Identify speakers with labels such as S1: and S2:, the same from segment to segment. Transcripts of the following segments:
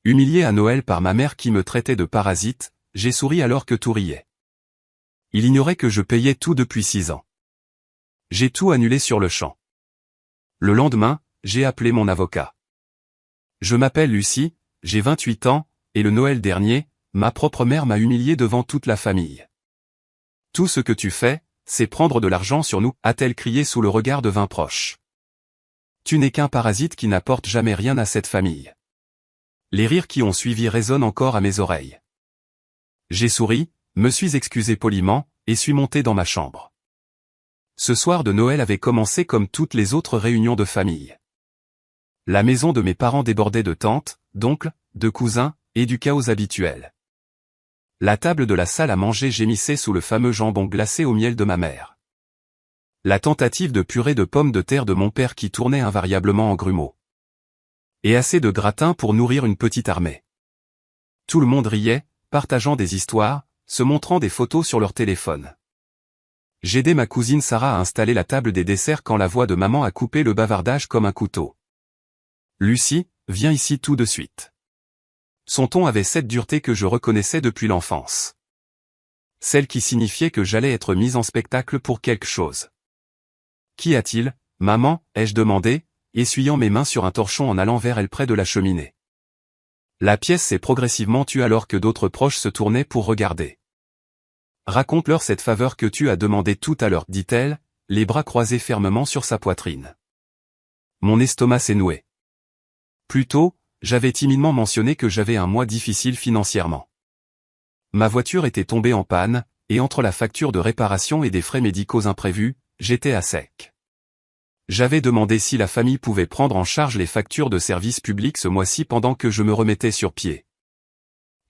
S1: Humilié à Noël par ma mère qui me traitait de parasite, j'ai souri alors que tout riait. Il ignorait que je payais tout depuis 6 ans. J'ai tout annulé sur le champ. Le lendemain, j'ai appelé mon avocat. Je m'appelle Lucie, j'ai 28 ans, et le Noël dernier, ma propre mère m'a humilié devant toute la famille. Tout ce que tu fais, c'est prendre de l'argent sur nous, a-t-elle crié sous le regard de 20 proches. Tu n'es qu'un parasite qui n'apporte jamais rien à cette famille. Les rires qui ont suivi résonnent encore à mes oreilles. J'ai souri, me suis excusé poliment, et suis monté dans ma chambre. Ce soir de Noël avait commencé comme toutes les autres réunions de famille. La maison de mes parents débordait de tantes, d'oncles, de cousins, et du chaos habituel. La table de la salle à manger gémissait sous le fameux jambon glacé au miel de ma mère. La tentative de purée de pommes de terre de mon père qui tournait invariablement en grumeaux. Et assez de gratin pour nourrir une petite armée. Tout le monde riait, partageant des histoires, se montrant des photos sur leur téléphone. J'aidais ma cousine Sarah à installer la table des desserts quand la voix de maman a coupé le bavardage comme un couteau. Lucie, viens ici tout de suite. Son ton avait cette dureté que je reconnaissais depuis l'enfance. Celle qui signifiait que j'allais être mise en spectacle pour quelque chose. Qu'y a-t-il, maman, ai-je demandé, essuyant mes mains sur un torchon en allant vers elle près de la cheminée. La pièce s'est progressivement tue alors que d'autres proches se tournaient pour regarder. Raconte-leur cette faveur que tu as demandé tout à l'heure, dit-elle, les bras croisés fermement sur sa poitrine. Mon estomac s'est noué. Plus tôt, j'avais timidement mentionné que j'avais un mois difficile financièrement. Ma voiture était tombée en panne, et entre la facture de réparation et des frais médicaux imprévus, j'étais à sec. J'avais demandé si la famille pouvait prendre en charge les factures de services publics ce mois-ci pendant que je me remettais sur pied.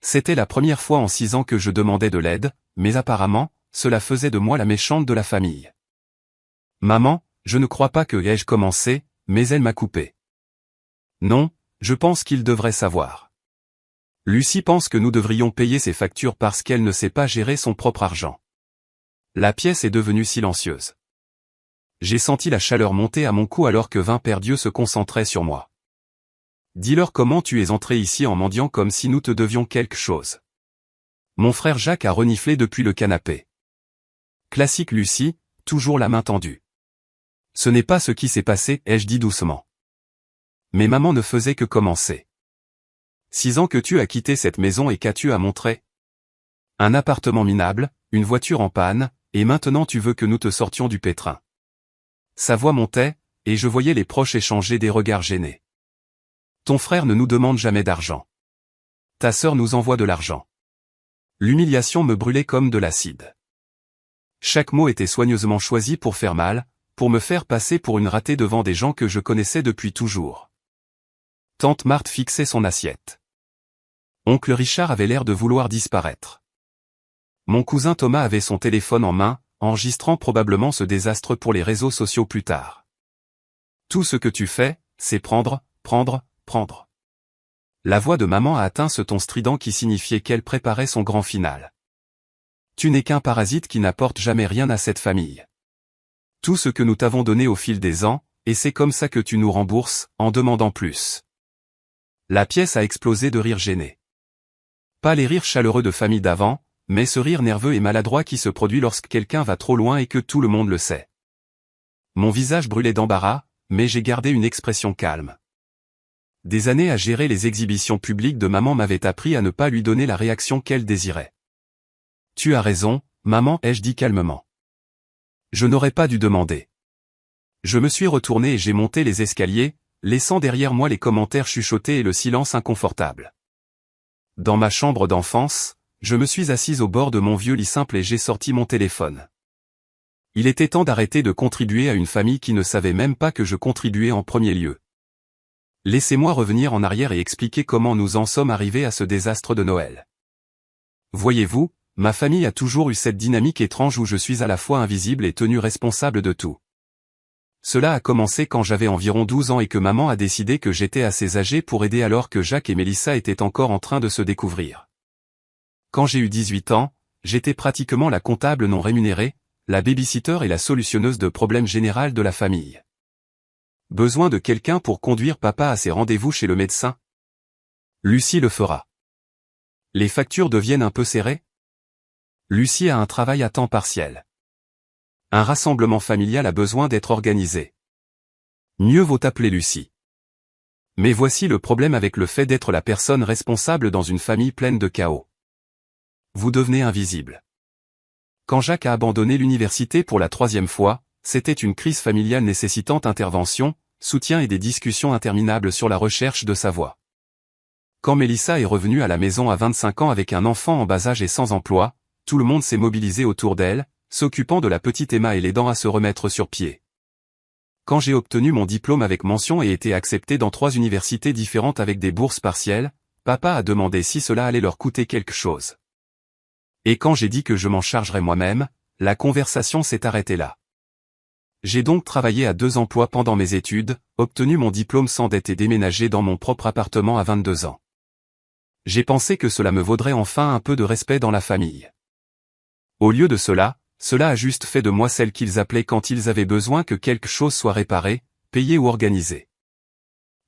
S1: C'était la première fois en 6 ans que je demandais de l'aide, mais apparemment, cela faisait de moi la méchante de la famille. Maman, je ne crois pas que ai-je commencé, mais elle m'a coupé. Non, je pense qu'il devrait savoir. Lucie pense que nous devrions payer ses factures parce qu'elle ne sait pas gérer son propre argent. La pièce est devenue silencieuse. J'ai senti la chaleur monter à mon cou alors que 20 pères Dieu se concentraient sur moi. Dis-leur comment tu es entré ici en mendiant comme si nous te devions quelque chose. Mon frère Jacques a reniflé depuis le canapé. Classique Lucie, toujours la main tendue. Ce n'est pas ce qui s'est passé, ai-je dit doucement. Mais maman ne faisait que commencer. 6 ans que tu as quitté cette maison et qu'as-tu à montrer? Un appartement minable, une voiture en panne, et maintenant tu veux que nous te sortions du pétrin. Sa voix montait, et je voyais les proches échanger des regards gênés. Ton frère ne nous demande jamais d'argent. Ta sœur nous envoie de l'argent. L'humiliation me brûlait comme de l'acide. Chaque mot était soigneusement choisi pour faire mal, pour me faire passer pour une ratée devant des gens que je connaissais depuis toujours. Tante Marthe fixait son assiette. Oncle Richard avait l'air de vouloir disparaître. Mon cousin Thomas avait son téléphone en main, enregistrant probablement ce désastre pour les réseaux sociaux plus tard. Tout ce que tu fais, c'est prendre, prendre, prendre. La voix de maman a atteint ce ton strident qui signifiait qu'elle préparait son grand final. Tu n'es qu'un parasite qui n'apporte jamais rien à cette famille. Tout ce que nous t'avons donné au fil des ans, et c'est comme ça que tu nous rembourses, en demandant plus. La pièce a explosé de rires gênés. Pas les rires chaleureux de famille d'avant, mais ce rire nerveux et maladroit qui se produit lorsque quelqu'un va trop loin et que tout le monde le sait. Mon visage brûlait d'embarras, mais j'ai gardé une expression calme. Des années à gérer les exhibitions publiques de maman m'avaient appris à ne pas lui donner la réaction qu'elle désirait. Tu as raison, maman, ai-je dit calmement. Je n'aurais pas dû demander. Je me suis retourné et j'ai monté les escaliers, laissant derrière moi les commentaires chuchotés et le silence inconfortable. Dans ma chambre d'enfance, je me suis assise au bord de mon vieux lit simple et j'ai sorti mon téléphone. Il était temps d'arrêter de contribuer à une famille qui ne savait même pas que je contribuais en premier lieu. Laissez-moi revenir en arrière et expliquer comment nous en sommes arrivés à ce désastre de Noël. Voyez-vous, ma famille a toujours eu cette dynamique étrange où je suis à la fois invisible et tenu responsable de tout. Cela a commencé quand j'avais environ 12 ans et que maman a décidé que j'étais assez âgé pour aider alors que Jacques et Mélissa étaient encore en train de se découvrir. Quand j'ai eu 18 ans, j'étais pratiquement la comptable non rémunérée, la babysitter et la solutionneuse de problèmes généraux de la famille. Besoin de quelqu'un pour conduire papa à ses rendez-vous chez le médecin? Lucie le fera. Les factures deviennent un peu serrées? Lucie a un travail à temps partiel. Un rassemblement familial a besoin d'être organisé. Mieux vaut appeler Lucie. Mais voici le problème avec le fait d'être la personne responsable dans une famille pleine de chaos. Vous devenez invisible. Quand Jacques a abandonné l'université pour la 3e fois, c'était une crise familiale nécessitant intervention, soutien et des discussions interminables sur la recherche de sa voie. Quand Mélissa est revenue à la maison à 25 ans avec un enfant en bas âge et sans emploi, tout le monde s'est mobilisé autour d'elle, s'occupant de la petite Emma et l'aidant à se remettre sur pied. Quand j'ai obtenu mon diplôme avec mention et été accepté dans 3 universités différentes avec des bourses partielles, papa a demandé si cela allait leur coûter quelque chose. Et quand j'ai dit que je m'en chargerais moi-même, la conversation s'est arrêtée là. J'ai donc travaillé à 2 emplois pendant mes études, obtenu mon diplôme sans dette et déménagé dans mon propre appartement à 22 ans. J'ai pensé que cela me vaudrait enfin un peu de respect dans la famille. Au lieu de cela a juste fait de moi celle qu'ils appelaient quand ils avaient besoin que quelque chose soit réparé, payé ou organisé.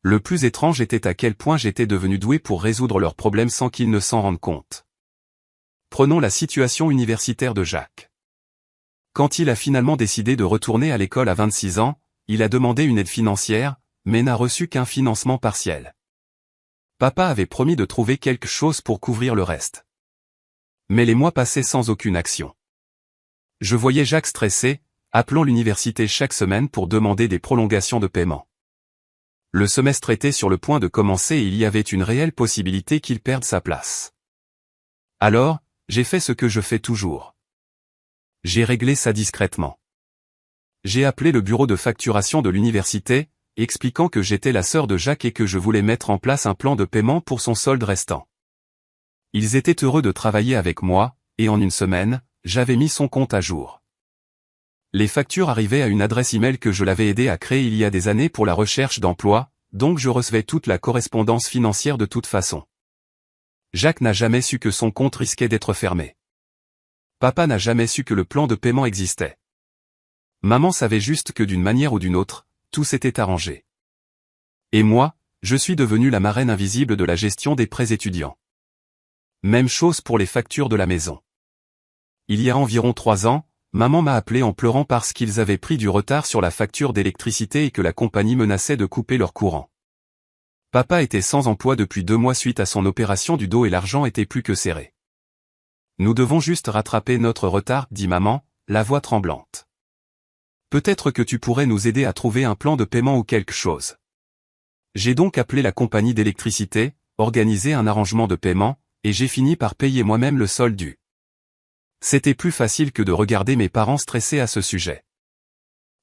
S1: Le plus étrange était à quel point j'étais devenu doué pour résoudre leurs problèmes sans qu'ils ne s'en rendent compte. Prenons la situation universitaire de Jacques. Quand il a finalement décidé de retourner à l'école à 26 ans, il a demandé une aide financière, mais n'a reçu qu'un financement partiel. Papa avait promis de trouver quelque chose pour couvrir le reste. Mais les mois passaient sans aucune action. Je voyais Jacques stressé, appelant l'université chaque semaine pour demander des prolongations de paiement. Le semestre était sur le point de commencer et il y avait une réelle possibilité qu'il perde sa place. Alors, j'ai fait ce que je fais toujours. J'ai réglé ça discrètement. J'ai appelé le bureau de facturation de l'université, expliquant que j'étais la sœur de Jacques et que je voulais mettre en place un plan de paiement pour son solde restant. Ils étaient heureux de travailler avec moi, et en une semaine, j'avais mis son compte à jour. Les factures arrivaient à une adresse email que je l'avais aidé à créer il y a des années pour la recherche d'emploi, donc je recevais toute la correspondance financière de toute façon. Jacques n'a jamais su que son compte risquait d'être fermé. Papa n'a jamais su que le plan de paiement existait. Maman savait juste que d'une manière ou d'une autre, tout s'était arrangé. Et moi, je suis devenu la marraine invisible de la gestion des prêts étudiants. Même chose pour les factures de la maison. Il y a environ 3 ans, maman m'a appelé en pleurant parce qu'ils avaient pris du retard sur la facture d'électricité et que la compagnie menaçait de couper leur courant. Papa était sans emploi depuis 2 mois suite à son opération du dos et l'argent était plus que serré. Nous devons juste rattraper notre retard, dit maman, la voix tremblante. Peut-être que tu pourrais nous aider à trouver un plan de paiement ou quelque chose. J'ai donc appelé la compagnie d'électricité, organisé un arrangement de paiement, et j'ai fini par payer moi-même le solde dû. C'était plus facile que de regarder mes parents stressés à ce sujet.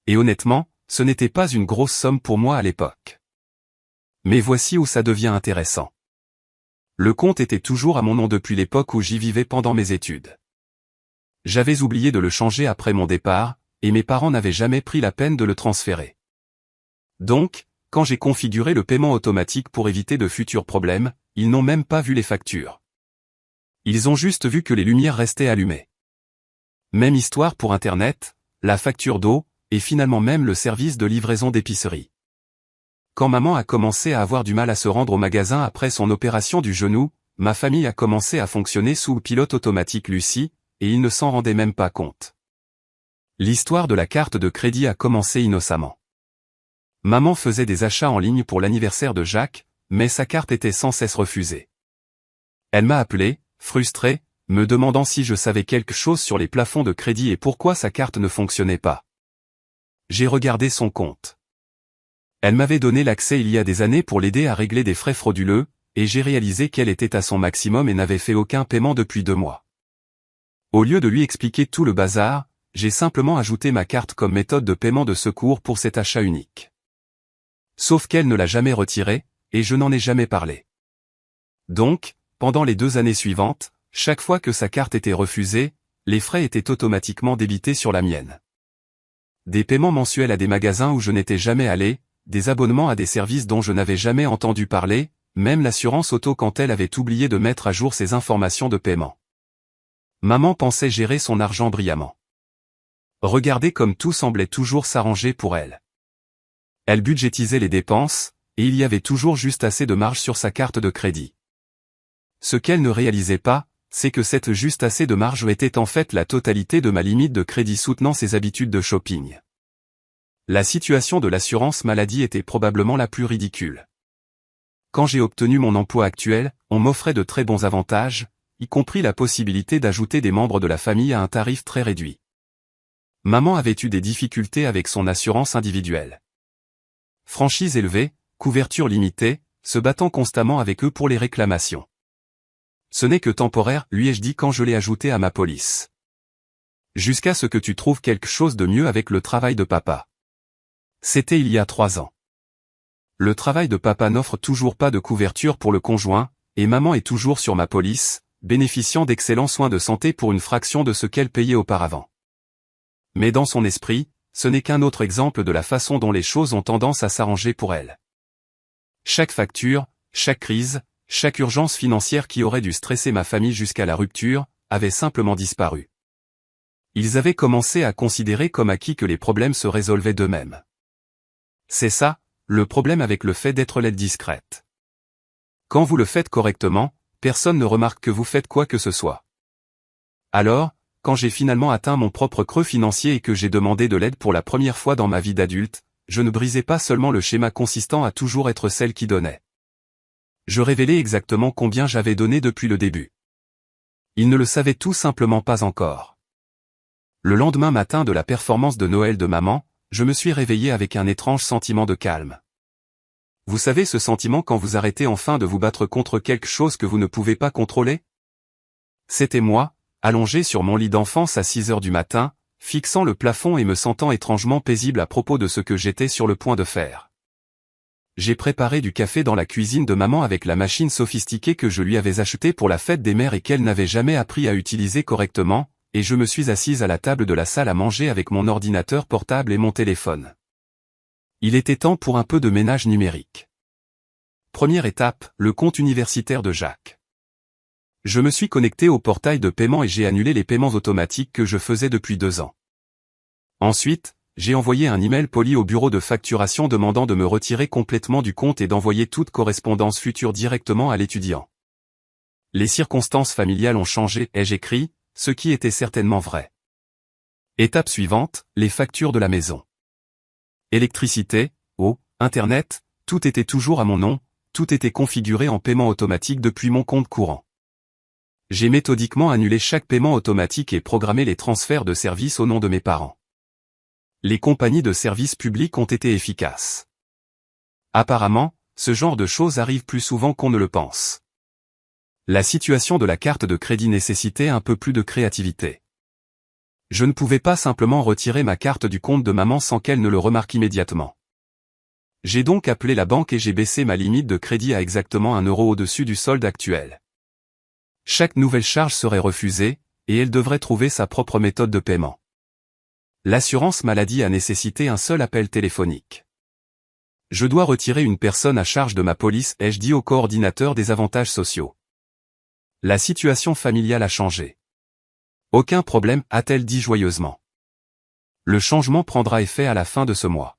S1: Et honnêtement, ce n'était pas une grosse somme pour moi à l'époque. Mais voici où ça devient intéressant. Le compte était toujours à mon nom depuis l'époque où j'y vivais pendant mes études. J'avais oublié de le changer après mon départ, et mes parents n'avaient jamais pris la peine de le transférer. Donc, quand j'ai configuré le paiement automatique pour éviter de futurs problèmes, ils n'ont même pas vu les factures. Ils ont juste vu que les lumières restaient allumées. Même histoire pour Internet, la facture d'eau, et finalement même le service de livraison d'épicerie. Quand maman a commencé à avoir du mal à se rendre au magasin après son opération du genou, ma famille a commencé à fonctionner sous le pilote automatique Lucie, et ils ne s'en rendaient même pas compte. L'histoire de la carte de crédit a commencé innocemment. Maman faisait des achats en ligne pour l'anniversaire de Jacques, mais sa carte était sans cesse refusée. Elle m'a appelé, frustrée, me demandant si je savais quelque chose sur les plafonds de crédit et pourquoi sa carte ne fonctionnait pas. J'ai regardé son compte. Elle m'avait donné l'accès il y a des années pour l'aider à régler des frais frauduleux, et j'ai réalisé qu'elle était à son maximum et n'avait fait aucun paiement depuis 2 mois. Au lieu de lui expliquer tout le bazar, j'ai simplement ajouté ma carte comme méthode de paiement de secours pour cet achat unique. Sauf qu'elle ne l'a jamais retiré, et je n'en ai jamais parlé. Donc, pendant les 2 années suivantes, chaque fois que sa carte était refusée, les frais étaient automatiquement débités sur la mienne. Des paiements mensuels à des magasins où je n'étais jamais allé, des abonnements à des services dont je n'avais jamais entendu parler, même l'assurance auto quand elle avait oublié de mettre à jour ses informations de paiement. Maman pensait gérer son argent brillamment. Regardez comme tout semblait toujours s'arranger pour elle. Elle budgétisait les dépenses, et il y avait toujours juste assez de marge sur sa carte de crédit. Ce qu'elle ne réalisait pas, c'est que cette juste assez de marge était en fait la totalité de ma limite de crédit soutenant ses habitudes de shopping. La situation de l'assurance maladie était probablement la plus ridicule. Quand j'ai obtenu mon emploi actuel, on m'offrait de très bons avantages, y compris la possibilité d'ajouter des membres de la famille à un tarif très réduit. Maman avait eu des difficultés avec son assurance individuelle. Franchise élevée, couverture limitée, se battant constamment avec eux pour les réclamations. Ce n'est que temporaire, lui ai-je dit quand je l'ai ajouté à ma police. Jusqu'à ce que tu trouves quelque chose de mieux avec le travail de papa. C'était il y a 3 ans. Le travail de papa n'offre toujours pas de couverture pour le conjoint, et maman est toujours sur ma police, bénéficiant d'excellents soins de santé pour une fraction de ce qu'elle payait auparavant. Mais dans son esprit, ce n'est qu'un autre exemple de la façon dont les choses ont tendance à s'arranger pour elle. Chaque facture, chaque crise, chaque urgence financière qui aurait dû stresser ma famille jusqu'à la rupture, avait simplement disparu. Ils avaient commencé à considérer comme acquis que les problèmes se résolvaient d'eux-mêmes. C'est ça, le problème avec le fait d'être l'aide discrète. Quand vous le faites correctement, personne ne remarque que vous faites quoi que ce soit. Alors, quand j'ai finalement atteint mon propre creux financier et que j'ai demandé de l'aide pour la première fois dans ma vie d'adulte, je ne brisais pas seulement le schéma consistant à toujours être celle qui donnait. Je révélais exactement combien j'avais donné depuis le début. Ils ne le savaient tout simplement pas encore. Le lendemain matin de la performance de Noël de maman, je me suis réveillé avec un étrange sentiment de calme. Vous savez ce sentiment quand vous arrêtez enfin de vous battre contre quelque chose que vous ne pouvez pas contrôler? C'était moi, allongé sur mon lit d'enfance à 6 heures du matin, fixant le plafond et me sentant étrangement paisible à propos de ce que j'étais sur le point de faire. J'ai préparé du café dans la cuisine de maman avec la machine sophistiquée que je lui avais achetée pour la fête des mères et qu'elle n'avait jamais appris à utiliser correctement, et je me suis assise à la table de la salle à manger avec mon ordinateur portable et mon téléphone. Il était temps pour un peu de ménage numérique. Première étape, le compte universitaire de Jacques. Je me suis connecté au portail de paiement et j'ai annulé les paiements automatiques que je faisais depuis 2 ans. Ensuite, j'ai envoyé un email poli au bureau de facturation demandant de me retirer complètement du compte et d'envoyer toute correspondance future directement à l'étudiant. Les circonstances familiales ont changé, ai-je écrit, ce qui était certainement vrai. Étape suivante, les factures de la maison. Électricité, eau, Internet, tout était toujours à mon nom, tout était configuré en paiement automatique depuis mon compte courant. J'ai méthodiquement annulé chaque paiement automatique et programmé les transferts de services au nom de mes parents. Les compagnies de services publics ont été efficaces. Apparemment, ce genre de choses arrive plus souvent qu'on ne le pense. La situation de la carte de crédit nécessitait un peu plus de créativité. Je ne pouvais pas simplement retirer ma carte du compte de maman sans qu'elle ne le remarque immédiatement. J'ai donc appelé la banque et j'ai baissé ma limite de crédit à exactement 1 euro au-dessus du solde actuel. Chaque nouvelle charge serait refusée, et elle devrait trouver sa propre méthode de paiement. L'assurance maladie a nécessité un seul appel téléphonique. Je dois retirer une personne à charge de ma police, ai-je dit au coordinateur des avantages sociaux. La situation familiale a changé. Aucun problème, a-t-elle dit joyeusement. Le changement prendra effet à la fin de ce mois.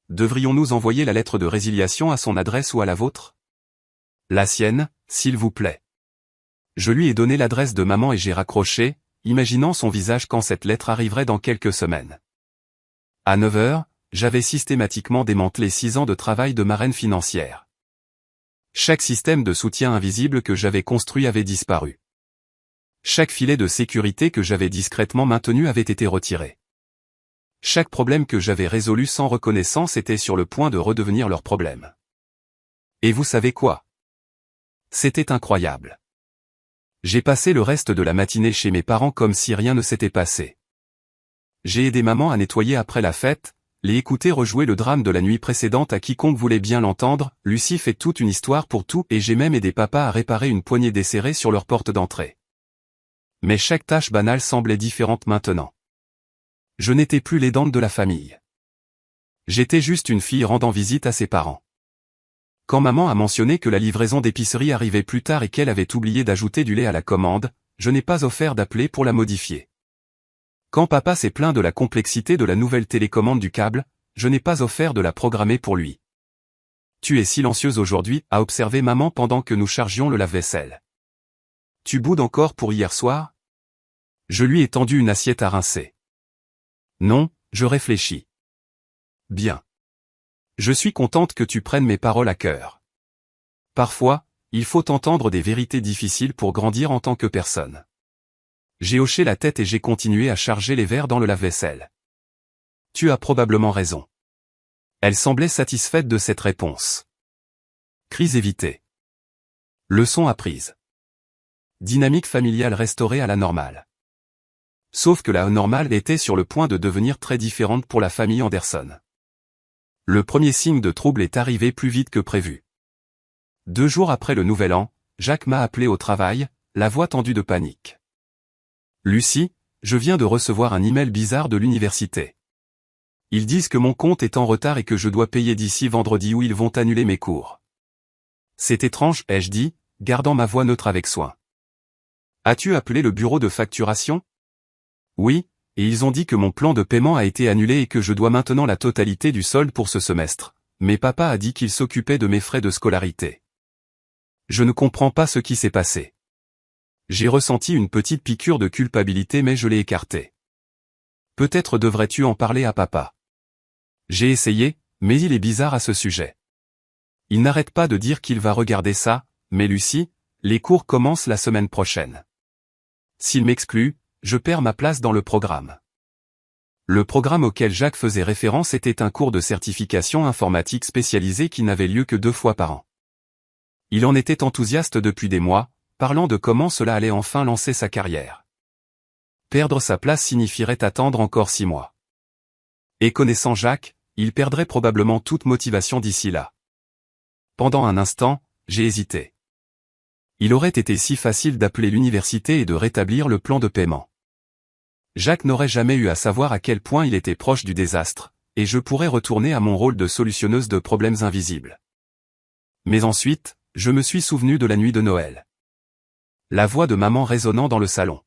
S1: Devrions-nous envoyer la lettre de résiliation à son adresse ou à la vôtre? La sienne, s'il vous plaît. Je lui ai donné l'adresse de maman et j'ai raccroché, imaginant son visage quand cette lettre arriverait dans quelques semaines. À 9 heures, j'avais systématiquement démantelé 6 ans de travail de marraine financière. Chaque système de soutien invisible que j'avais construit avait disparu. Chaque filet de sécurité que j'avais discrètement maintenu avait été retiré. Chaque problème que j'avais résolu sans reconnaissance était sur le point de redevenir leur problème. Et vous savez quoi? C'était incroyable. J'ai passé le reste de la matinée chez mes parents comme si rien ne s'était passé. J'ai aidé maman à nettoyer après la fête, les écouter rejouer le drame de la nuit précédente à quiconque voulait bien l'entendre, Lucie fait toute une histoire pour tout et j'ai même aidé papa à réparer une poignée desserrée sur leur porte d'entrée. Mais chaque tâche banale semblait différente maintenant. Je n'étais plus l'aidante de la famille. J'étais juste une fille rendant visite à ses parents. Quand maman a mentionné que la livraison d'épicerie arrivait plus tard et qu'elle avait oublié d'ajouter du lait à la commande, je n'ai pas offert d'appeler pour la modifier. Quand papa s'est plaint de la complexité de la nouvelle télécommande du câble, je n'ai pas offert de la programmer pour lui. Tu es silencieuse aujourd'hui, a observé maman pendant que nous chargions le lave-vaisselle. Tu boudes encore pour hier soir? Je lui ai tendu une assiette à rincer. Non, je réfléchis. Bien. Je suis contente que tu prennes mes paroles à cœur. Parfois, il faut entendre des vérités difficiles pour grandir en tant que personne. J'ai hoché la tête et j'ai continué à charger les verres dans le lave-vaisselle. Tu as probablement raison. Elle semblait satisfaite de cette réponse. Crise évitée. Leçon apprise. Dynamique familiale restaurée à la normale. Sauf que la normale était sur le point de devenir très différente pour la famille Anderson. Le premier signe de trouble est arrivé plus vite que prévu. 2 jours après le nouvel an, Jacques m'a appelé au travail, la voix tendue de panique. Lucie, je viens de recevoir un email bizarre de l'université. Ils disent que mon compte est en retard et que je dois payer d'ici vendredi ou ils vont annuler mes cours. C'est étrange, ai-je dit, gardant ma voix neutre avec soin. As-tu appelé le bureau de facturation? Oui, et ils ont dit que mon plan de paiement a été annulé et que je dois maintenant la totalité du solde pour ce semestre, mais papa a dit qu'il s'occupait de mes frais de scolarité. Je ne comprends pas ce qui s'est passé. J'ai ressenti une petite piqûre de culpabilité mais je l'ai écartée. Peut-être devrais-tu en parler à papa. J'ai essayé, mais il est bizarre à ce sujet. Il n'arrête pas de dire qu'il va regarder ça, mais Lucie, les cours commencent la semaine prochaine. S'il m'exclut, je perds ma place dans le programme. Le programme auquel Jacques faisait référence était un cours de certification informatique spécialisé qui n'avait lieu que 2 fois par an. Il en était enthousiaste depuis des mois, parlant de comment cela allait enfin lancer sa carrière. Perdre sa place signifierait attendre encore 6 mois. Et connaissant Jacques, il perdrait probablement toute motivation d'ici là. Pendant un instant, j'ai hésité. Il aurait été si facile d'appeler l'université et de rétablir le plan de paiement. Jacques n'aurait jamais eu à savoir à quel point il était proche du désastre, et je pourrais retourner à mon rôle de solutionneuse de problèmes invisibles. Mais ensuite, je me suis souvenu de la nuit de Noël. La voix de maman résonnant dans le salon.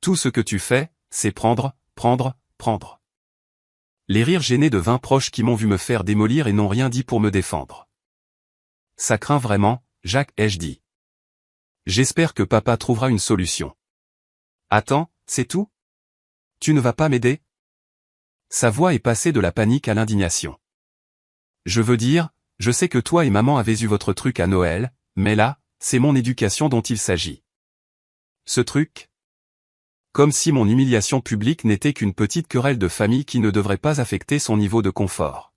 S1: Tout ce que tu fais, c'est prendre, prendre, prendre. Les rires gênés de 20 proches qui m'ont vu me faire démolir et n'ont rien dit pour me défendre. Ça craint vraiment, Jacques, ai-je dit. J'espère que papa trouvera une solution. Attends, c'est tout? Tu ne vas pas m'aider? Sa voix est passée de la panique à l'indignation. Je veux dire, je sais que toi et maman avez eu votre truc à Noël, mais là, c'est mon éducation dont il s'agit. Ce truc? Comme si mon humiliation publique n'était qu'une petite querelle de famille qui ne devrait pas affecter son niveau de confort.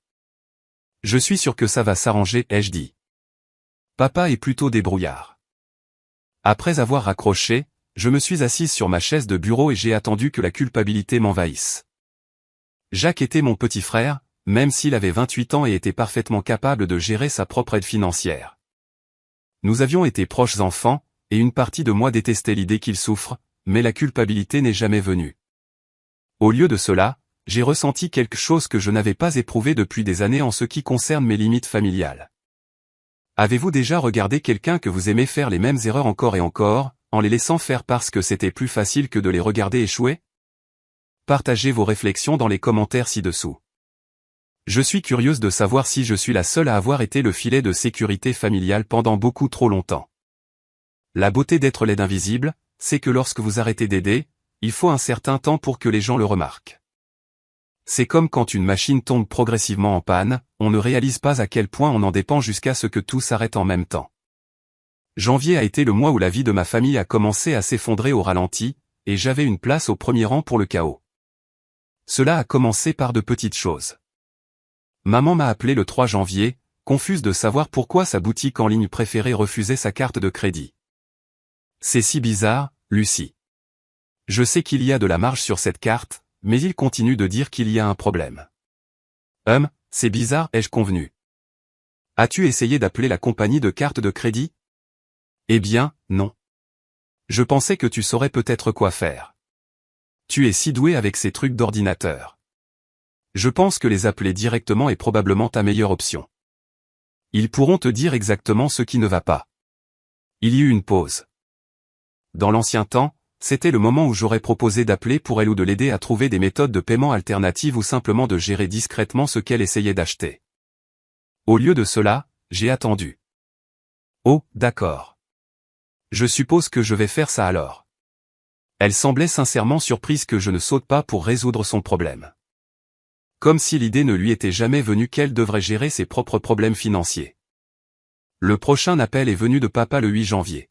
S1: Je suis sûr que ça va s'arranger, ai-je dit. Papa est plutôt débrouillard. Après avoir raccroché, je me suis assise sur ma chaise de bureau et j'ai attendu que la culpabilité m'envahisse. Jacques était mon petit frère, même s'il avait 28 ans et était parfaitement capable de gérer sa propre aide financière. Nous avions été proches enfants, et une partie de moi détestait l'idée qu'il souffre, mais la culpabilité n'est jamais venue. Au lieu de cela, j'ai ressenti quelque chose que je n'avais pas éprouvé depuis des années en ce qui concerne mes limites familiales. Avez-vous déjà regardé quelqu'un que vous aimez faire les mêmes erreurs encore et encore, en les laissant faire parce que c'était plus facile que de les regarder échouer? Partagez vos réflexions dans les commentaires ci-dessous. Je suis curieuse de savoir si je suis la seule à avoir été le filet de sécurité familiale pendant beaucoup trop longtemps. La beauté d'être l'aide invisible, c'est que lorsque vous arrêtez d'aider, il faut un certain temps pour que les gens le remarquent. C'est comme quand une machine tombe progressivement en panne, on ne réalise pas à quel point on en dépend jusqu'à ce que tout s'arrête en même temps. Janvier a été le mois où la vie de ma famille a commencé à s'effondrer au ralenti, et j'avais une place au premier rang pour le chaos. Cela a commencé par de petites choses. Maman m'a appelé le 3 janvier, confuse de savoir pourquoi sa boutique en ligne préférée refusait sa carte de crédit. C'est si bizarre, Lucie. Je sais qu'il y a de la marge sur cette carte, mais il continue de dire qu'il y a un problème. C'est bizarre, ai-je convenu. As-tu essayé d'appeler la compagnie de carte de crédit? Eh bien, non. Je pensais que tu saurais peut-être quoi faire. Tu es si doué avec ces trucs d'ordinateur. Je pense que les appeler directement est probablement ta meilleure option. Ils pourront te dire exactement ce qui ne va pas. Il y eut une pause. Dans l'ancien temps, c'était le moment où j'aurais proposé d'appeler pour elle ou de l'aider à trouver des méthodes de paiement alternatives ou simplement de gérer discrètement ce qu'elle essayait d'acheter. Au lieu de cela, j'ai attendu. Oh, d'accord. Je suppose que je vais faire ça alors. Elle semblait sincèrement surprise que je ne saute pas pour résoudre son problème. Comme si l'idée ne lui était jamais venue qu'elle devrait gérer ses propres problèmes financiers. Le prochain appel est venu de papa le 8 janvier.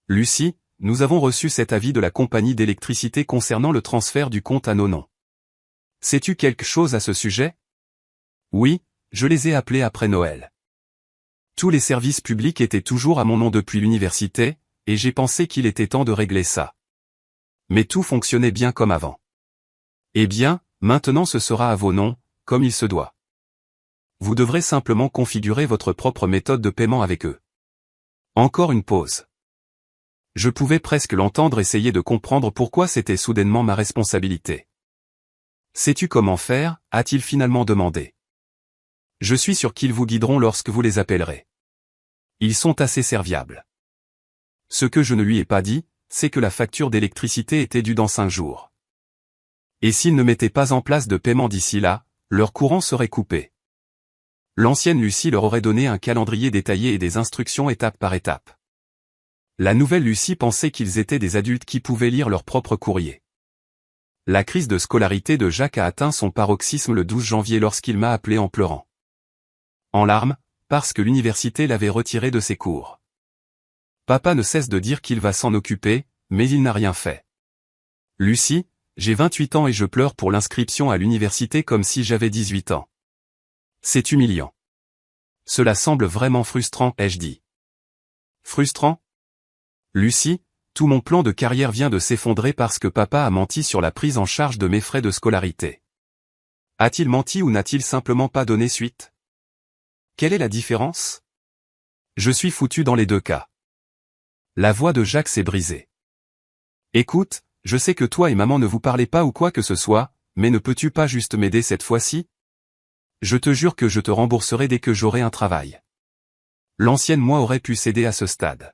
S1: Lucie, nous avons reçu cet avis de la compagnie d'électricité concernant le transfert du compte à nos noms. Sais-tu quelque chose à ce sujet? Oui, je les ai appelés après Noël. Tous les services publics étaient toujours à mon nom depuis l'université, et j'ai pensé qu'il était temps de régler ça. Mais tout fonctionnait bien comme avant. Eh bien, maintenant ce sera à vos noms, comme il se doit. Vous devrez simplement configurer votre propre méthode de paiement avec eux. Encore une pause. Je pouvais presque l'entendre essayer de comprendre pourquoi c'était soudainement ma responsabilité. Sais-tu comment faire, a-t-il finalement demandé. Je suis sûr qu'ils vous guideront lorsque vous les appellerez. Ils sont assez serviables. Ce que je ne lui ai pas dit, c'est que la facture d'électricité était due dans 5 jours. Et s'ils ne mettaient pas en place de paiement d'ici là, leur courant serait coupé. L'ancienne Lucie leur aurait donné un calendrier détaillé et des instructions étape par étape. La nouvelle Lucie pensait qu'ils étaient des adultes qui pouvaient lire leur propre courrier. La crise de scolarité de Jacques a atteint son paroxysme le 12 janvier lorsqu'il m'a appelé en pleurant. En larmes, parce que l'université l'avait retiré de ses cours. Papa ne cesse de dire qu'il va s'en occuper, mais il n'a rien fait. Lucie, j'ai 28 ans et je pleure pour l'inscription à l'université comme si j'avais 18 ans. C'est humiliant. Cela semble vraiment frustrant, ai-je dit. Frustrant? Lucie, tout mon plan de carrière vient de s'effondrer parce que papa a menti sur la prise en charge de mes frais de scolarité. A-t-il menti ou n'a-t-il simplement pas donné suite? Quelle est la différence? Je suis foutu dans les deux cas. La voix de Jacques s'est brisée. Écoute, je sais que toi et maman ne vous parlez pas ou quoi que ce soit, mais ne peux-tu pas juste m'aider cette fois-ci? Je te jure que je te rembourserai dès que j'aurai un travail. L'ancienne moi aurait pu céder à ce stade.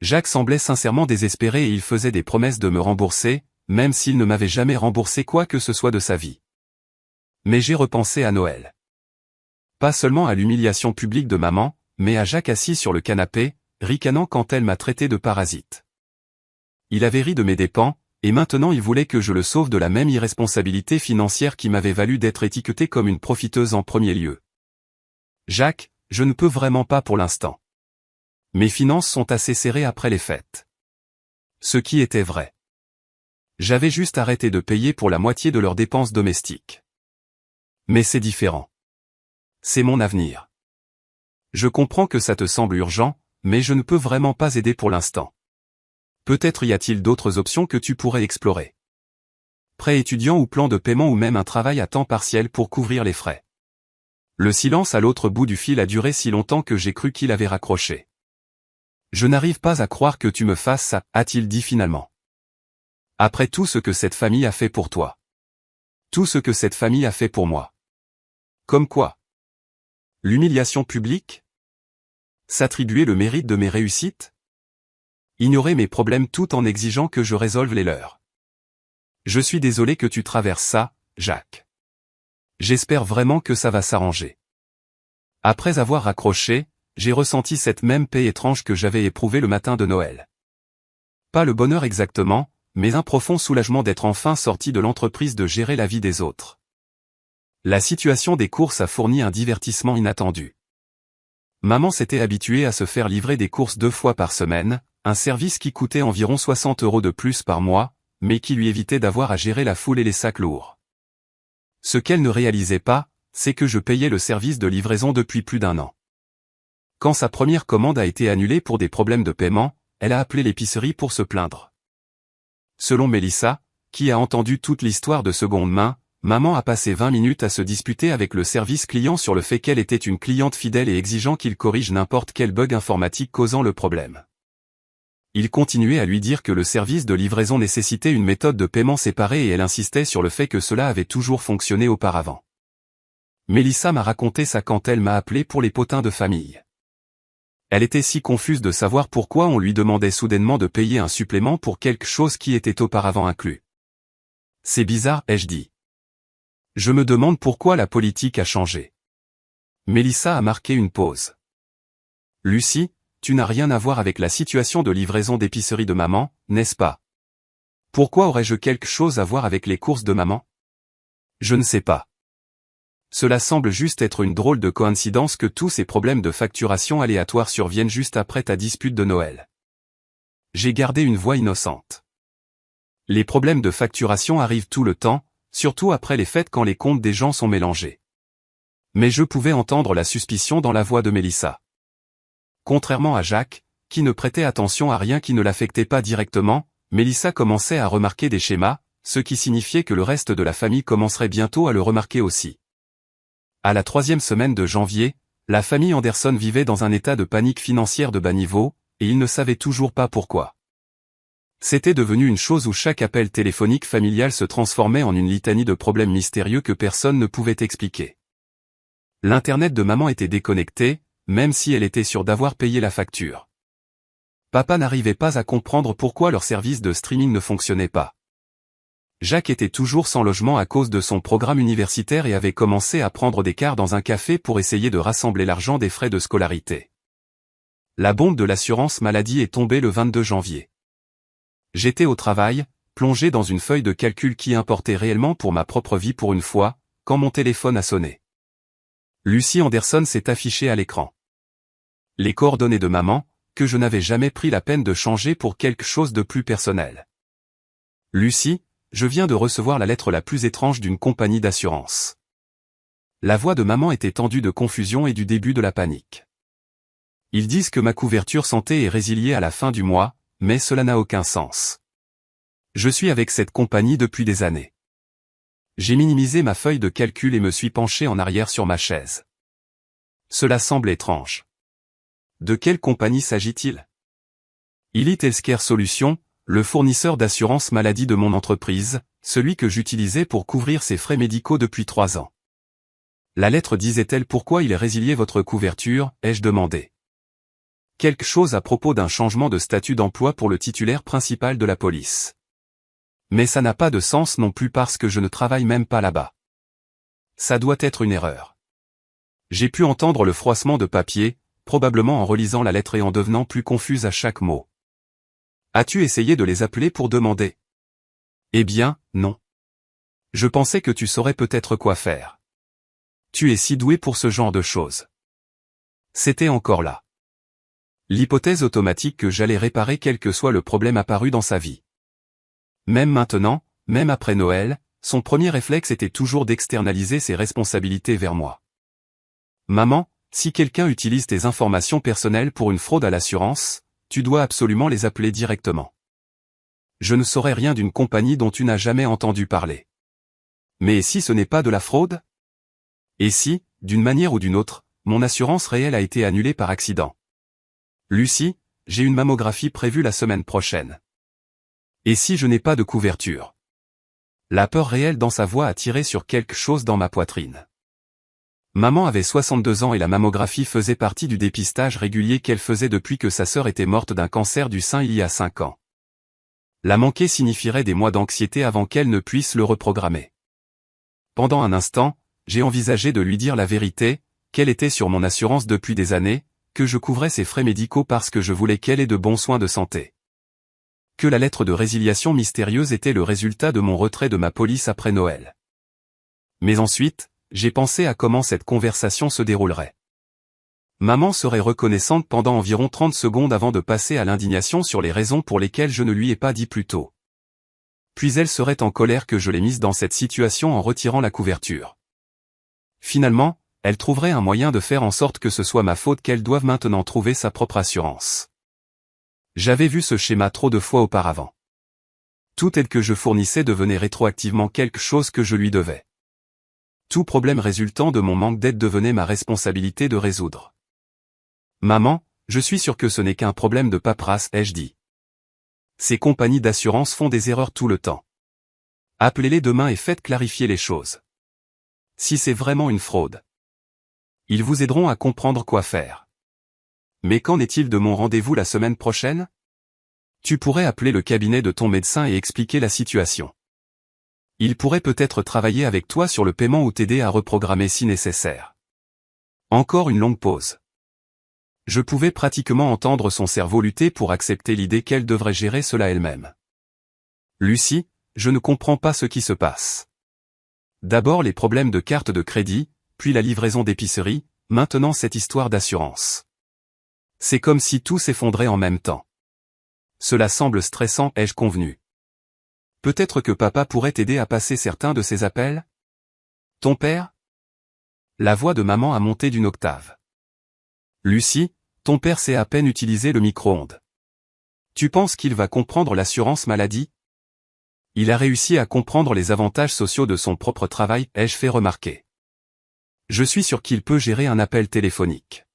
S1: Jacques semblait sincèrement désespéré et il faisait des promesses de me rembourser, même s'il ne m'avait jamais remboursé quoi que ce soit de sa vie. Mais j'ai repensé à Noël. Pas seulement à l'humiliation publique de maman, mais à Jacques assis sur le canapé, ricanant quand elle m'a traité de parasite. Il avait ri de mes dépens, et maintenant il voulait que je le sauve de la même irresponsabilité financière qui m'avait valu d'être étiquetée comme une profiteuse en premier lieu. Jacques, je ne peux vraiment pas pour l'instant. Mes finances sont assez serrées après les fêtes. Ce qui était vrai. J'avais juste arrêté de payer pour la moitié de leurs dépenses domestiques. Mais c'est différent. C'est mon avenir. Je comprends que ça te semble urgent, mais je ne peux vraiment pas aider pour l'instant. Peut-être y a-t-il d'autres options que tu pourrais explorer. Prêt étudiant ou plan de paiement ou même un travail à temps partiel pour couvrir les frais. Le silence à l'autre bout du fil a duré si longtemps que j'ai cru qu'il avait raccroché. Je n'arrive pas à croire que tu me fasses ça, a-t-il dit finalement. Après tout ce que cette famille a fait pour toi. Tout ce que cette famille a fait pour moi. Comme quoi? L'humiliation publique? S'attribuer le mérite de mes réussites? Ignorer mes problèmes tout en exigeant que je résolve les leurs. Je suis désolé que tu traverses ça, Jacques. J'espère vraiment que ça va s'arranger. Après avoir raccroché, j'ai ressenti cette même paix étrange que j'avais éprouvée le matin de Noël. Pas le bonheur exactement, mais un profond soulagement d'être enfin sorti de l'entreprise de gérer la vie des autres. La situation des courses a fourni un divertissement inattendu. Maman s'était habituée à se faire livrer des courses 2 fois par semaine, un service qui coûtait environ 60 € de plus par mois, mais qui lui évitait d'avoir à gérer la foule et les sacs lourds. Ce qu'elle ne réalisait pas, c'est que je payais le service de livraison depuis plus d'1 an. Quand sa première commande a été annulée pour des problèmes de paiement, elle a appelé l'épicerie pour se plaindre. Selon Mélissa, qui a entendu toute l'histoire de seconde main, maman a passé 20 minutes à se disputer avec le service client sur le fait qu'elle était une cliente fidèle et exigeant qu'il corrige n'importe quel bug informatique causant le problème. Il continuait à lui dire que le service de livraison nécessitait une méthode de paiement séparée et elle insistait sur le fait que cela avait toujours fonctionné auparavant. Mélissa m'a raconté ça quand elle m'a appelé pour les potins de famille. Elle était si confuse de savoir pourquoi on lui demandait soudainement de payer un supplément pour quelque chose qui était auparavant inclus. C'est bizarre, ai-je dit. Je me demande pourquoi la politique a changé. Mélissa a marqué une pause. Lucie, tu n'as rien à voir avec la situation de livraison d'épicerie de maman, n'est-ce pas? Pourquoi aurais-je quelque chose à voir avec les courses de maman? Je ne sais pas. Cela semble juste être une drôle de coïncidence que tous ces problèmes de facturation aléatoire surviennent juste après ta dispute de Noël. J'ai gardé une voix innocente. Les problèmes de facturation arrivent tout le temps, surtout après les fêtes quand les comptes des gens sont mélangés. Mais je pouvais entendre la suspicion dans la voix de Mélissa. Contrairement à Jacques, qui ne prêtait attention à rien qui ne l'affectait pas directement, Mélissa commençait à remarquer des schémas, ce qui signifiait que le reste de la famille commencerait bientôt à le remarquer aussi. À la 3e semaine de janvier, la famille Anderson vivait dans un état de panique financière de bas niveau, et ils ne savaient toujours pas pourquoi. C'était devenu une chose où chaque appel téléphonique familial se transformait en une litanie de problèmes mystérieux que personne ne pouvait expliquer. L'Internet de maman était déconnecté, même si elle était sûre d'avoir payé la facture. Papa n'arrivait pas à comprendre pourquoi leur service de streaming ne fonctionnait pas. Jacques était toujours sans logement à cause de son programme universitaire et avait commencé à prendre des quarts dans un café pour essayer de rassembler l'argent des frais de scolarité. La bombe de l'assurance maladie est tombée le 22 janvier. J'étais au travail, plongé dans une feuille de calcul qui importait réellement pour ma propre vie pour une fois, quand mon téléphone a sonné. Lucie Anderson s'est affichée à l'écran. Les coordonnées de maman, que je n'avais jamais pris la peine de changer pour quelque chose de plus personnel. Lucie, je viens de recevoir la lettre la plus étrange d'une compagnie d'assurance. La voix de maman était tendue de confusion et du début de la panique. Ils disent que ma couverture santé est résiliée à la fin du mois, mais cela n'a aucun sens. Je suis avec cette compagnie depuis des années. J'ai minimisé ma feuille de calcul et me suis penché en arrière sur ma chaise. Cela semble étrange. De quelle compagnie s'agit-il? Elite Healthcare Solutions, le fournisseur d'assurance maladie de mon entreprise, celui que j'utilisais pour couvrir ses frais médicaux depuis 3 ans. La lettre disait-elle pourquoi il résiliait votre couverture, ai-je demandé. Quelque chose à propos d'un changement de statut d'emploi pour le titulaire principal de la police. Mais ça n'a pas de sens non plus parce que je ne travaille même pas là-bas. Ça doit être une erreur. J'ai pu entendre le froissement de papier, probablement en relisant la lettre et en devenant plus confuse à chaque mot. As-tu essayé de les appeler pour demander? Eh bien, non. Je pensais que tu saurais peut-être quoi faire. Tu es si doué pour ce genre de choses. C'était encore là. L'hypothèse automatique que j'allais réparer quel que soit le problème apparu dans sa vie. Même maintenant, même après Noël, son premier réflexe était toujours d'externaliser ses responsabilités vers moi. Maman, si quelqu'un utilise tes informations personnelles pour une fraude à l'assurance, tu dois absolument les appeler directement. Je ne saurais rien d'une compagnie dont tu n'as jamais entendu parler. Mais si ce n'est pas de la fraude? Et si, d'une manière ou d'une autre, mon assurance réelle a été annulée par accident? Lucie, j'ai une mammographie prévue la semaine prochaine. Et si je n'ai pas de couverture? La peur réelle dans sa voix a tiré sur quelque chose dans ma poitrine. Maman avait 62 ans et la mammographie faisait partie du dépistage régulier qu'elle faisait depuis que sa sœur était morte d'un cancer du sein il y a 5 ans. La manquer signifierait des mois d'anxiété avant qu'elle ne puisse le reprogrammer. Pendant un instant, j'ai envisagé de lui dire la vérité, qu'elle était sur mon assurance depuis des années, que je couvrais ses frais médicaux parce que je voulais qu'elle ait de bons soins de santé. Que la lettre de résiliation mystérieuse était le résultat de mon retrait de ma police après Noël. Mais ensuite, j'ai pensé à comment cette conversation se déroulerait. Maman serait reconnaissante pendant environ 30 secondes avant de passer à l'indignation sur les raisons pour lesquelles je ne lui ai pas dit plus tôt. Puis elle serait en colère que je l'ai mise dans cette situation en retirant la couverture. Finalement, elle trouverait un moyen de faire en sorte que ce soit ma faute qu'elle doive maintenant trouver sa propre assurance. J'avais vu ce schéma trop de fois auparavant. Toute aide que je fournissais devenait rétroactivement quelque chose que je lui devais. Tout problème résultant de mon manque d'aide devenait ma responsabilité de résoudre. Maman, je suis sûr que ce n'est qu'un problème de paperasse, ai-je dit. Ces compagnies d'assurance font des erreurs tout le temps. Appelez-les demain et faites clarifier les choses. Si c'est vraiment une fraude, ils vous aideront à comprendre quoi faire. Mais qu'en est-il de mon rendez-vous la semaine prochaine? Tu pourrais appeler le cabinet de ton médecin et expliquer la situation. Il pourrait peut-être travailler avec toi sur le paiement ou t'aider à reprogrammer si nécessaire. Encore une longue pause. Je pouvais pratiquement entendre son cerveau lutter pour accepter l'idée qu'elle devrait gérer cela elle-même. Lucie, je ne comprends pas ce qui se passe. D'abord les problèmes de carte de crédit, puis la livraison d'épicerie, maintenant cette histoire d'assurance. C'est comme si tout s'effondrait en même temps. Cela semble stressant, ai-je convenu. Peut-être que papa pourrait t'aider à passer certains de ces appels? Ton père? La voix de maman a monté d'une octave. Lucie, ton père sait à peine utiliser le micro-ondes. Tu penses qu'il va comprendre l'assurance maladie? Il a réussi à comprendre les avantages sociaux de son propre travail, ai-je fait remarquer. Je suis sûr qu'il peut gérer un appel téléphonique.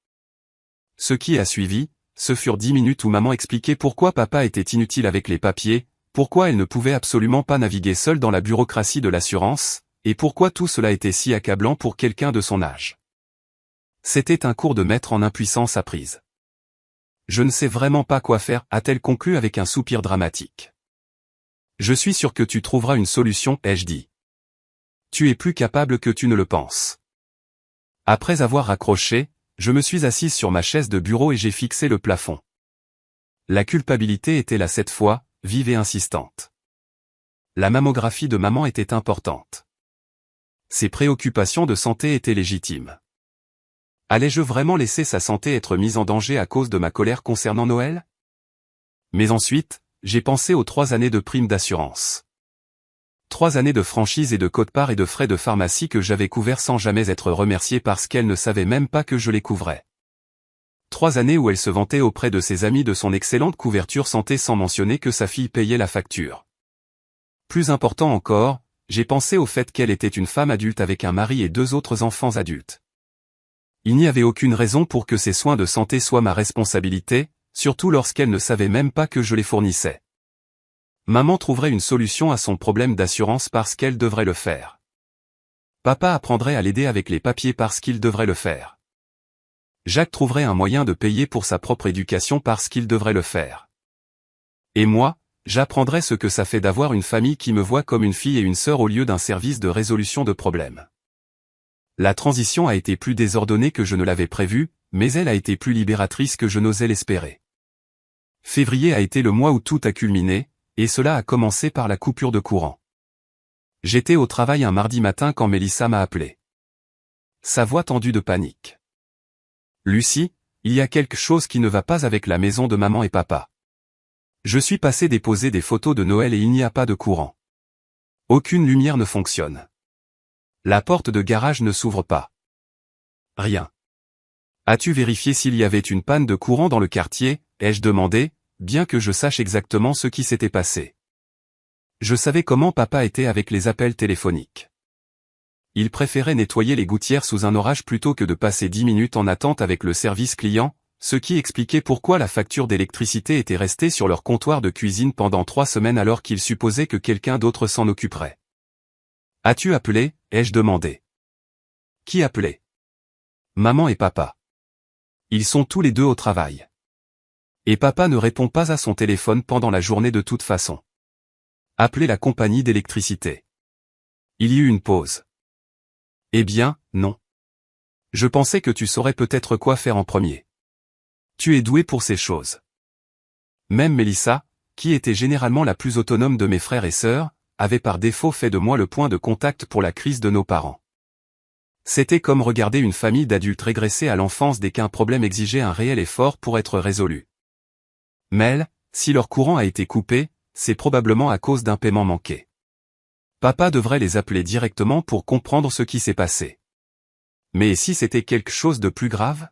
S1: Ce qui a suivi, ce furent 10 minutes où maman expliquait pourquoi papa était inutile avec les papiers, pourquoi elle ne pouvait absolument pas naviguer seule dans la bureaucratie de l'assurance, et pourquoi tout cela était si accablant pour quelqu'un de son âge. C'était un cours de maître en impuissance apprise. Je ne sais vraiment pas quoi faire, a-t-elle conclu avec un soupir dramatique. Je suis sûr que tu trouveras une solution, ai-je dit. Tu es plus capable que tu ne le penses. Après avoir raccroché, je me suis assise sur ma chaise de bureau et j'ai fixé le plafond. La culpabilité était là cette fois, vive et insistante. La mammographie de maman était importante. Ses préoccupations de santé étaient légitimes. Allais-je vraiment laisser sa santé être mise en danger à cause de ma colère concernant Noël? Mais ensuite, j'ai pensé aux 3 années de prime d'assurance. 3 années de franchise et de quote-part et de frais de pharmacie que j'avais couverts sans jamais être remercié parce qu'elle ne savait même pas que je les couvrais. 3 années où elle se vantait auprès de ses amis de son excellente couverture santé sans mentionner que sa fille payait la facture. Plus important encore, j'ai pensé au fait qu'elle était une femme adulte avec un mari et 2 autres enfants adultes. Il n'y avait aucune raison pour que ses soins de santé soient ma responsabilité, surtout lorsqu'elle ne savait même pas que je les fournissais. Maman trouverait une solution à son problème d'assurance parce qu'elle devrait le faire. Papa apprendrait à l'aider avec les papiers parce qu'il devrait le faire. Jacques trouverait un moyen de payer pour sa propre éducation parce qu'il devrait le faire. Et moi, j'apprendrais ce que ça fait d'avoir une famille qui me voit comme une fille et une sœur au lieu d'un service de résolution de problèmes. La transition a été plus désordonnée que je ne l'avais prévu, mais elle a été plus libératrice que je n'osais l'espérer. Février a été le mois où tout a culminé, et cela a commencé par la coupure de courant. J'étais au travail un mardi matin quand Mélissa m'a appelé. Sa voix tendue de panique. Lucie, il y a quelque chose qui ne va pas avec la maison de maman et papa. Je suis passé déposer des photos de Noël et il n'y a pas de courant. Aucune lumière ne fonctionne. La porte de garage ne s'ouvre pas. Rien. As-tu vérifié s'il y avait une panne de courant dans le quartier, ai-je demandé, bien que je sache exactement ce qui s'était passé. Je savais comment papa était avec les appels téléphoniques. Il préférait nettoyer les gouttières sous un orage plutôt que de passer 10 minutes en attente avec le service client, ce qui expliquait pourquoi la facture d'électricité était restée sur leur comptoir de cuisine pendant 3 semaines alors qu'ils supposaient que quelqu'un d'autre s'en occuperait. As-tu appelé, ai-je demandé. Qui appelait? Maman et papa. Ils sont tous les deux au travail. Et papa ne répond pas à son téléphone pendant la journée de toute façon. Appelez la compagnie d'électricité. Il y eut une pause. Eh bien, non. Je pensais que tu saurais peut-être quoi faire en premier. Tu es doué pour ces choses. Même Mélissa, qui était généralement la plus autonome de mes frères et sœurs, avait par défaut fait de moi le point de contact pour la crise de nos parents. C'était comme regarder une famille d'adultes régresser à l'enfance dès qu'un problème exigeait un réel effort pour être résolu. Mais, si leur courant a été coupé, c'est probablement à cause d'un paiement manqué. Papa devrait les appeler directement pour comprendre ce qui s'est passé. Mais si c'était quelque chose de plus grave?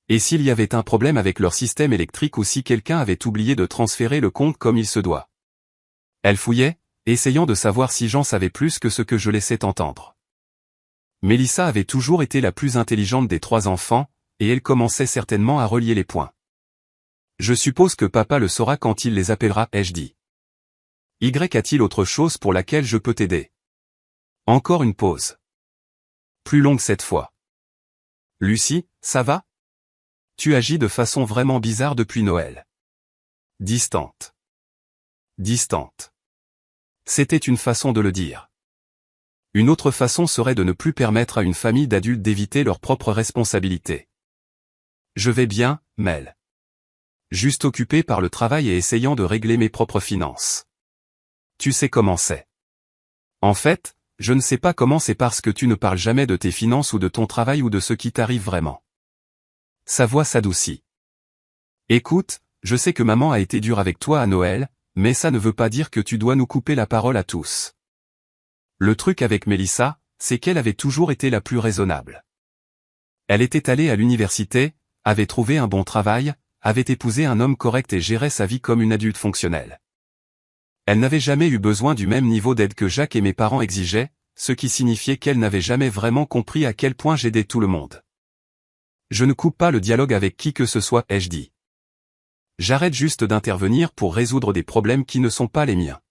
S1: Et s'il y avait un problème avec leur système électrique ou si quelqu'un avait oublié de transférer le compte comme il se doit? Elle fouillait, essayant de savoir si j'en savais plus que ce que je laissais entendre. Mélissa avait toujours été la plus intelligente des 3 enfants, et elle commençait certainement à relier les points. Je suppose que papa le saura quand il les appellera, ai-je dit. Y a-t-il autre chose pour laquelle je peux t'aider? Encore une pause. Plus longue cette fois. Lucie, ça va? Tu agis de façon vraiment bizarre depuis Noël. Distante. Distante. C'était une façon de le dire. Une autre façon serait de ne plus permettre à une famille d'adultes d'éviter leurs propres responsabilités. Je vais bien, Mel. Juste occupé par le travail et essayant de régler mes propres finances. Tu sais comment c'est. En fait, je ne sais pas comment c'est parce que tu ne parles jamais de tes finances ou de ton travail ou de ce qui t'arrive vraiment. Sa voix s'adoucit. Écoute, je sais que maman a été dure avec toi à Noël, mais ça ne veut pas dire que tu dois nous couper la parole à tous. Le truc avec Mélissa, c'est qu'elle avait toujours été la plus raisonnable. Elle était allée à l'université, avait trouvé un bon travail, avait épousé un homme correct et gérait sa vie comme une adulte fonctionnelle. Elle n'avait jamais eu besoin du même niveau d'aide que Jacques et mes parents exigeaient, ce qui signifiait qu'elle n'avait jamais vraiment compris à quel point j'aidais tout le monde. Je ne coupe pas le dialogue avec qui que ce soit, ai-je dit. J'arrête juste d'intervenir pour résoudre des problèmes qui ne sont pas les miens.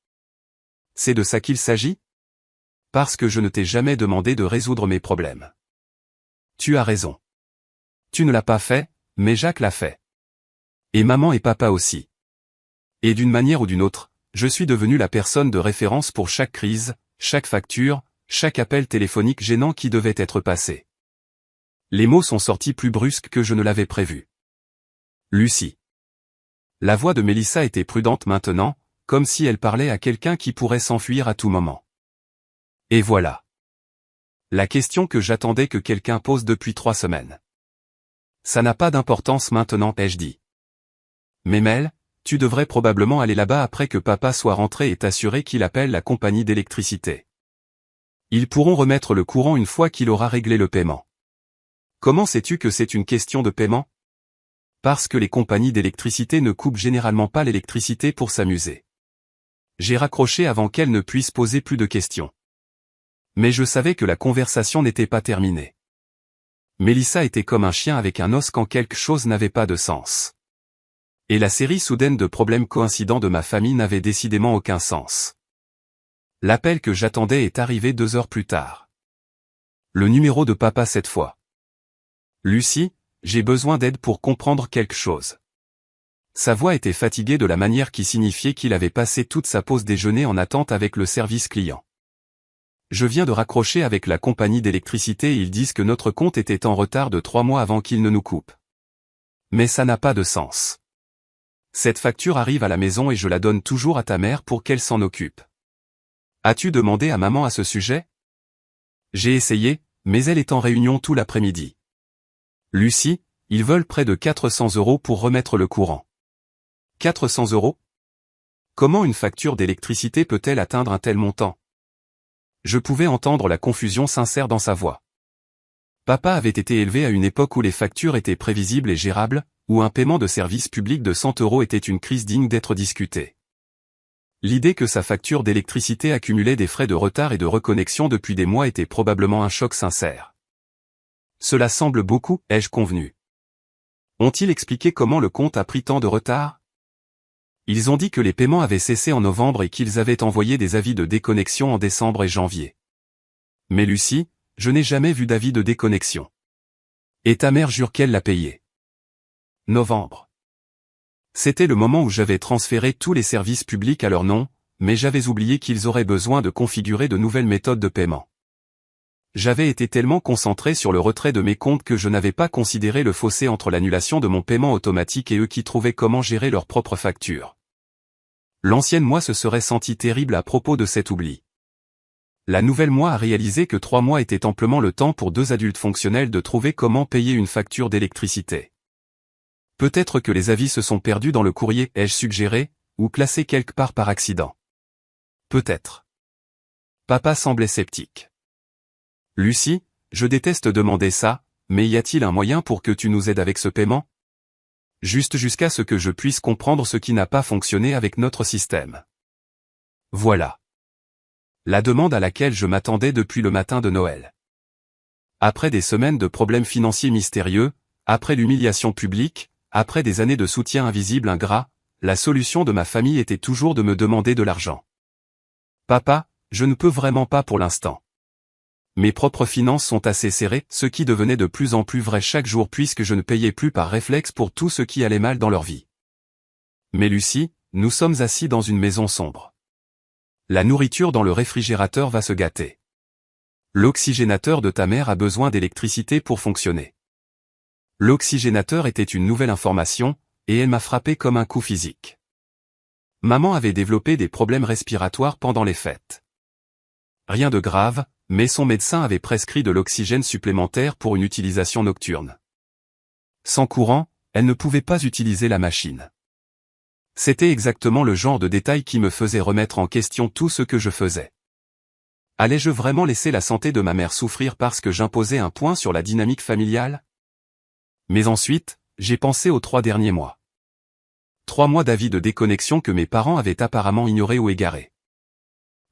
S1: C'est de ça qu'il s'agit? Parce que je ne t'ai jamais demandé de résoudre mes problèmes. Tu as raison. Tu ne l'as pas fait, mais Jacques l'a fait. Et maman et papa aussi. Et d'une manière ou d'une autre, je suis devenu la personne de référence pour chaque crise, chaque facture, chaque appel téléphonique gênant qui devait être passé. Les mots sont sortis plus brusques que je ne l'avais prévu. Lucie. La voix de Mélissa était prudente maintenant, comme si elle parlait à quelqu'un qui pourrait s'enfuir à tout moment. Et voilà. La question que j'attendais que quelqu'un pose depuis 3 semaines. Ça n'a pas d'importance maintenant, ai-je dit. Mais Mel, tu devrais probablement aller là-bas après que papa soit rentré et t'assurer qu'il appelle la compagnie d'électricité. Ils pourront remettre le courant une fois qu'il aura réglé le paiement. Comment sais-tu que c'est une question de paiement? Parce que les compagnies d'électricité ne coupent généralement pas l'électricité pour s'amuser. J'ai raccroché avant qu'elle ne puisse poser plus de questions. Mais je savais que la conversation n'était pas terminée. Mélissa était comme un chien avec un os quand quelque chose n'avait pas de sens. Et la série soudaine de problèmes coïncidents de ma famille n'avait décidément aucun sens. L'appel que j'attendais est arrivé 2 heures plus tard. Le numéro de papa cette fois. Lucie, j'ai besoin d'aide pour comprendre quelque chose. Sa voix était fatiguée de la manière qui signifiait qu'il avait passé toute sa pause déjeuner en attente avec le service client. Je viens de raccrocher avec la compagnie d'électricité et ils disent que notre compte était en retard de 3 mois avant qu'ils ne nous coupent. Mais ça n'a pas de sens. Cette facture arrive à la maison et je la donne toujours à ta mère pour qu'elle s'en occupe. As-tu demandé à maman à ce sujet? J'ai essayé, mais elle est en réunion tout l'après-midi. Lucie, ils veulent près de 400 € pour remettre le courant. 400 €? Comment une facture d'électricité peut-elle atteindre un tel montant? Je pouvais entendre la confusion sincère dans sa voix. Papa avait été élevé à une époque où les factures étaient prévisibles et gérables, où un paiement de service public de 100 € était une crise digne d'être discutée. L'idée que sa facture d'électricité accumulait des frais de retard et de reconnexion depuis des mois était probablement un choc sincère. Cela semble beaucoup, ai-je convenu. Ont-ils expliqué comment le compte a pris tant de retard? Ils ont dit que les paiements avaient cessé en novembre et qu'ils avaient envoyé des avis de déconnexion en décembre et janvier. Mais Lucie, je n'ai jamais vu d'avis de déconnexion. Et ta mère jure qu'elle l'a payé. Novembre. C'était le moment où j'avais transféré tous les services publics à leur nom, mais j'avais oublié qu'ils auraient besoin de configurer de nouvelles méthodes de paiement. J'avais été tellement concentré sur le retrait de mes comptes que je n'avais pas considéré le fossé entre l'annulation de mon paiement automatique et eux qui trouvaient comment gérer leurs propres factures. L'ancienne moi se serait sentie terrible à propos de cet oubli. La nouvelle moi a réalisé que 3 mois était amplement le temps pour 2 adultes fonctionnels de trouver comment payer une facture d'électricité. Peut-être que les avis se sont perdus dans le courrier, ai-je suggéré, ou classés quelque part par accident. Peut-être. Papa semblait sceptique. Lucie, je déteste demander ça, mais y a-t-il un moyen pour que tu nous aides avec ce paiement? Juste jusqu'à ce que je puisse comprendre ce qui n'a pas fonctionné avec notre système. Voilà. La demande à laquelle je m'attendais depuis le matin de Noël. Après des semaines de problèmes financiers mystérieux, après l'humiliation publique, après des années de soutien invisible ingrat, la solution de ma famille était toujours de me demander de l'argent. Papa, je ne peux vraiment pas pour l'instant. Mes propres finances sont assez serrées, ce qui devenait de plus en plus vrai chaque jour puisque je ne payais plus par réflexe pour tout ce qui allait mal dans leur vie. Mais Lucie, nous sommes assis dans une maison sombre. La nourriture dans le réfrigérateur va se gâter. L'oxygénateur de ta mère a besoin d'électricité pour fonctionner. L'oxygénateur était une nouvelle information, et elle m'a frappé comme un coup physique. Maman avait développé des problèmes respiratoires pendant les fêtes. Rien de grave, mais son médecin avait prescrit de l'oxygène supplémentaire pour une utilisation nocturne. Sans courant, elle ne pouvait pas utiliser la machine. C'était exactement le genre de détail qui me faisait remettre en question tout ce que je faisais. Allais-je vraiment laisser la santé de ma mère souffrir parce que j'imposais un point sur la dynamique familiale? Mais ensuite, j'ai pensé aux 3 derniers mois. 3 mois d'avis de déconnexion que mes parents avaient apparemment ignorés ou égarés.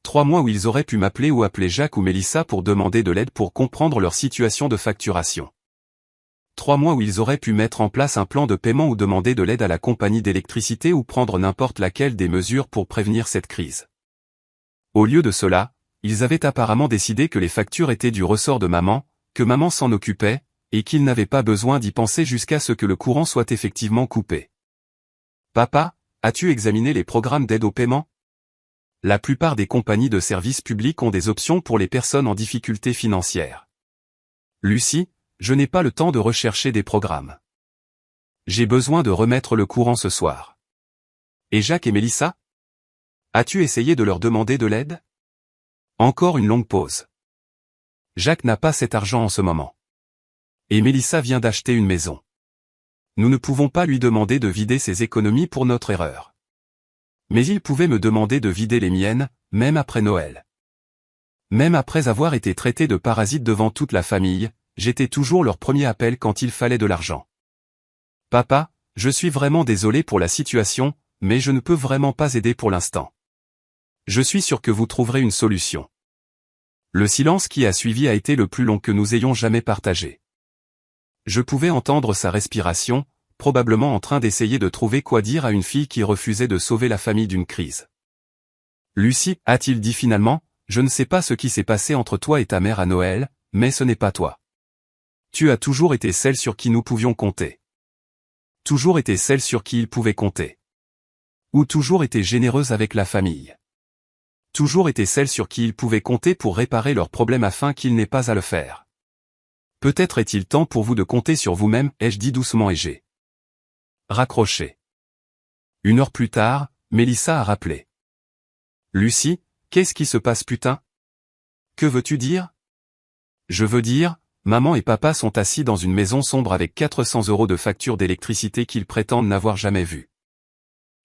S1: 3 mois où ils auraient pu m'appeler ou appeler Jacques ou Mélissa pour demander de l'aide pour comprendre leur situation de facturation. 3 mois où ils auraient pu mettre en place un plan de paiement ou demander de l'aide à la compagnie d'électricité ou prendre n'importe laquelle des mesures pour prévenir cette crise. Au lieu de cela, ils avaient apparemment décidé que les factures étaient du ressort de maman, que maman s'en occupait, et qu'ils n'avaient pas besoin d'y penser jusqu'à ce que le courant soit effectivement coupé. Papa, as-tu examiné les programmes d'aide au paiement? La plupart des compagnies de services publics ont des options pour les personnes en difficulté financière. Lucie, je n'ai pas le temps de rechercher des programmes. J'ai besoin de remettre le courant ce soir. Et Jacques et Mélissa? As-tu essayé de leur demander de l'aide? Encore une longue pause. Jacques n'a pas cet argent en ce moment. Et Mélissa vient d'acheter une maison. Nous ne pouvons pas lui demander de vider ses économies pour notre erreur. Mais il pouvait me demander de vider les miennes, même après Noël. Même après avoir été traité de parasite devant toute la famille, j'étais toujours leur premier appel quand il fallait de l'argent. Papa, je suis vraiment désolé pour la situation, mais je ne peux vraiment pas aider pour l'instant. Je suis sûr que vous trouverez une solution. Le silence qui a suivi a été le plus long que nous ayons jamais partagé. Je pouvais entendre sa respiration, probablement en train d'essayer de trouver quoi dire à une fille qui refusait de sauver la famille d'une crise. Lucie, a-t-il dit finalement, je ne sais pas ce qui s'est passé entre toi et ta mère à Noël, mais ce n'est pas toi. Tu as toujours été celle sur qui nous pouvions compter. Toujours été celle sur qui il pouvait compter. Ou toujours été généreuse avec la famille. Toujours été celle sur qui il pouvait compter pour réparer leurs problèmes afin qu'il n'ait pas à le faire. Peut-être est-il temps pour vous de compter sur vous-même, ai-je dit doucement et j'ai raccroché. 1 heure plus tard, Mélissa a rappelé. Lucie, qu'est-ce qui se passe putain? Que veux-tu dire? Je veux dire, maman et papa sont assis dans une maison sombre avec 400 € de facture d'électricité qu'ils prétendent n'avoir jamais vue.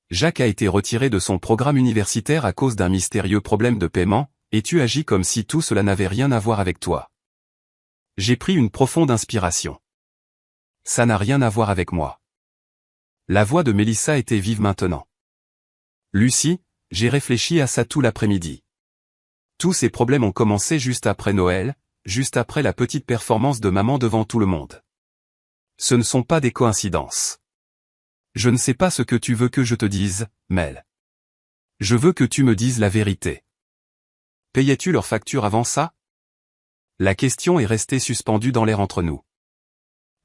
S1: Jacques a été retiré de son programme universitaire à cause d'un mystérieux problème de paiement, et tu agis comme si tout cela n'avait rien à voir avec toi. J'ai pris une profonde inspiration. Ça n'a rien à voir avec moi. La voix de Mélissa était vive maintenant. Lucie, j'ai réfléchi à ça tout l'après-midi. Tous ces problèmes ont commencé juste après Noël, juste après la petite performance de maman devant tout le monde. Ce ne sont pas des coïncidences. Je ne sais pas ce que tu veux que je te dise, Mel. Je veux que tu me dises la vérité. Payais-tu leurs factures avant ça? La question est restée suspendue dans l'air entre nous.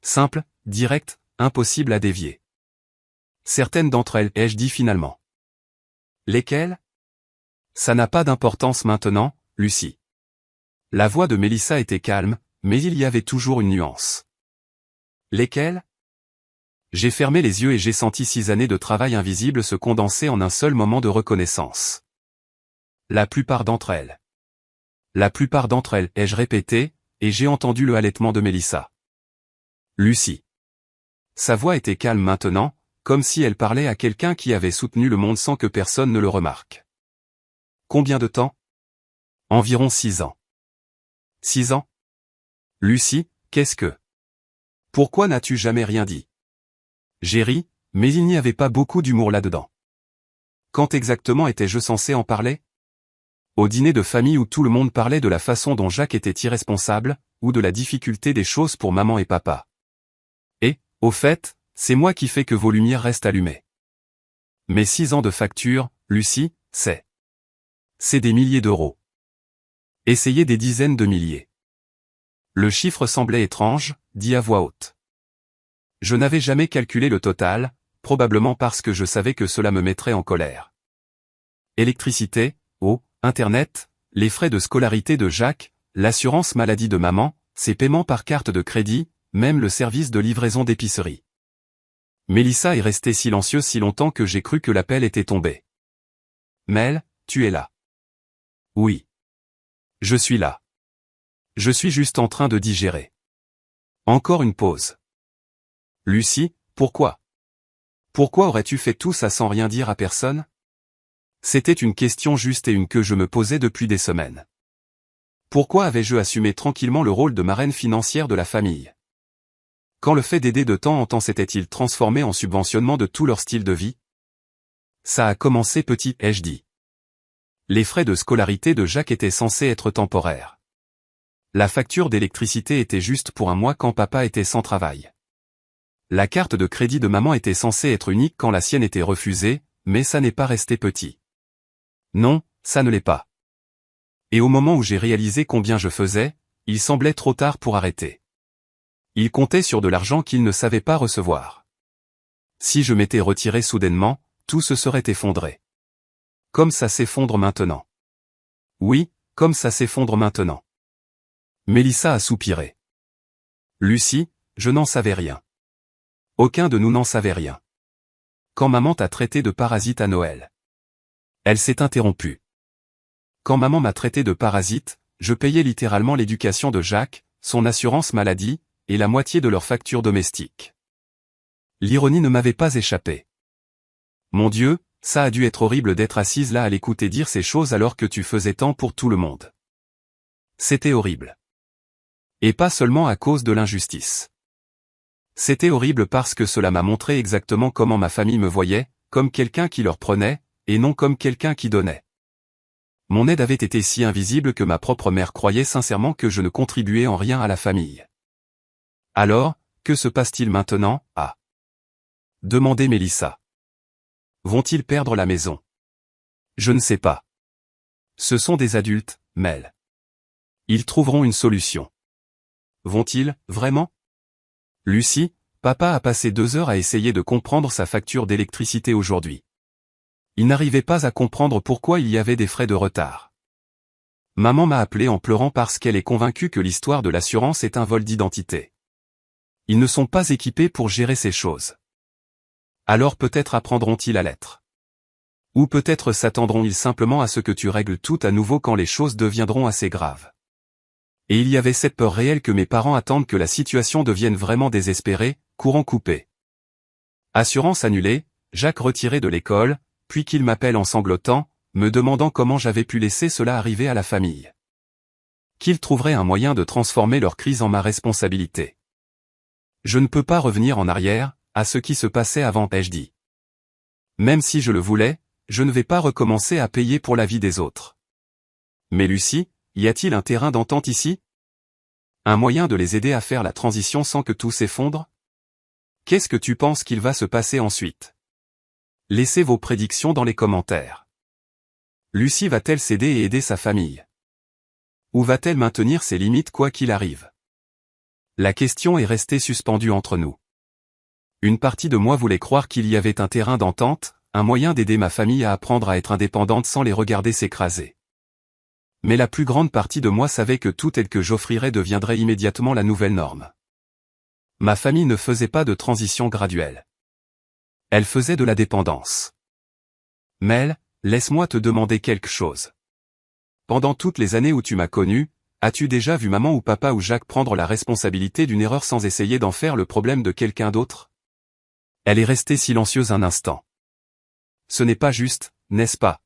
S1: Simple, directe, impossible à dévier. Certaines d'entre elles, ai-je dit finalement. Lesquelles? Ça n'a pas d'importance maintenant, Lucie. La voix de Mélissa était calme, mais il y avait toujours une nuance. Lesquelles? J'ai fermé les yeux et j'ai senti 6 années de travail invisible se condenser en un seul moment de reconnaissance. La plupart d'entre elles. La plupart d'entre elles, ai-je répété, et j'ai entendu le halètement de Mélissa. Lucie. Sa voix était calme maintenant, comme si elle parlait à quelqu'un qui avait soutenu le monde sans que personne ne le remarque. Combien de temps? Environ 6 ans. 6 ans? Lucie, qu'est-ce que? Pourquoi n'as-tu jamais rien dit? J'ai ri, mais il n'y avait pas beaucoup d'humour là-dedans. Quand exactement étais-je censé en parler? Au dîner de famille où tout le monde parlait de la façon dont Jacques était irresponsable, ou de la difficulté des choses pour maman et papa. Et, au fait, c'est moi qui fais que vos lumières restent allumées. Mais 6 ans de facture, Lucie, c'est des milliers d'euros. Essayez des dizaines de milliers. Le chiffre semblait étrange, dit à voix haute. Je n'avais jamais calculé le total, probablement parce que je savais que cela me mettrait en colère. Électricité, eau, Internet, les frais de scolarité de Jacques, l'assurance maladie de maman, ses paiements par carte de crédit, même le service de livraison d'épicerie. Mélissa est restée silencieuse si longtemps que j'ai cru que l'appel était tombé. Mel, tu es là. Oui. Je suis là. Je suis juste en train de digérer. Encore une pause. Lucie, pourquoi? Pourquoi aurais-tu fait tout ça sans rien dire à personne? C'était une question juste et une que je me posais depuis des semaines. Pourquoi avais-je assumé tranquillement le rôle de marraine financière de la famille? Quand le fait d'aider de temps en temps s'était-il transformé en subventionnement de tout leur style de vie? Ça a commencé petit, ai-je dit. Les frais de scolarité de Jacques étaient censés être temporaires. La facture d'électricité était juste pour un mois quand papa était sans travail. La carte de crédit de maman était censée être unique quand la sienne était refusée, mais ça n'est pas resté petit. Non, ça ne l'est pas. Et au moment où j'ai réalisé combien je faisais, il semblait trop tard pour arrêter. Il comptait sur de l'argent qu'il ne savait pas recevoir. Si je m'étais retiré soudainement, tout se serait effondré. Comme ça s'effondre maintenant. Oui, comme ça s'effondre maintenant. Mélissa a soupiré. Lucie, je n'en savais rien. Aucun de nous n'en savait rien. Quand maman t'a traité de parasite à Noël. Elle s'est interrompue. Quand maman m'a traité de parasite, je payais littéralement l'éducation de Jacques, son assurance maladie, et la moitié de leurs factures domestiques. L'ironie ne m'avait pas échappé. Mon Dieu, ça a dû être horrible d'être assise là à l'écouter dire ces choses alors que tu faisais tant pour tout le monde. C'était horrible. Et pas seulement à cause de l'injustice. C'était horrible parce que cela m'a montré exactement comment ma famille me voyait, comme quelqu'un qui leur prenait, et non comme quelqu'un qui donnait. Mon aide avait été si invisible que ma propre mère croyait sincèrement que je ne contribuais en rien à la famille. Alors, que se passe-t-il maintenant, ah? Demandait Mélissa. Vont-ils perdre la maison? Je ne sais pas. Ce sont des adultes, Mel. Ils trouveront une solution. Vont-ils, vraiment? Lucie, papa a passé 2 heures à essayer de comprendre sa facture d'électricité aujourd'hui. Il n'arrivait pas à comprendre pourquoi il y avait des frais de retard. Maman m'a appelé en pleurant parce qu'elle est convaincue que l'histoire de l'assurance est un vol d'identité. Ils ne sont pas équipés pour gérer ces choses. Alors peut-être apprendront-ils à l'être. Ou peut-être s'attendront-ils simplement à ce que tu règles tout à nouveau quand les choses deviendront assez graves. Et il y avait cette peur réelle que mes parents attendent que la situation devienne vraiment désespérée, courant coupé. Assurance annulée, Jacques retiré de l'école, puis qu'il m'appelle en sanglotant, me demandant comment j'avais pu laisser cela arriver à la famille. Qu'ils trouveraient un moyen de transformer leur crise en ma responsabilité. Je ne peux pas revenir en arrière, à ce qui se passait avant, ai-je dit. Même si je le voulais, je ne vais pas recommencer à payer pour la vie des autres. Mais Lucie, y a-t-il un terrain d'entente ici? Un moyen de les aider à faire la transition sans que tout s'effondre? Qu'est-ce que tu penses qu'il va se passer ensuite? Laissez vos prédictions dans les commentaires. Lucie va-t-elle s'aider et aider sa famille? Ou va-t-elle maintenir ses limites quoi qu'il arrive? La question est restée suspendue entre nous. Une partie de moi voulait croire qu'il y avait un terrain d'entente, un moyen d'aider ma famille à apprendre à être indépendante sans les regarder s'écraser. Mais la plus grande partie de moi savait que toute aide que j'offrirais deviendrait immédiatement la nouvelle norme. Ma famille ne faisait pas de transition graduelle. Elle faisait de la dépendance. Mel, laisse-moi te demander quelque chose. Pendant toutes les années où tu m'as connu, as-tu déjà vu maman ou papa ou Jacques prendre la responsabilité d'une erreur sans essayer d'en faire le problème de quelqu'un d'autre? Elle est restée silencieuse un instant. Ce n'est pas juste, n'est-ce pas?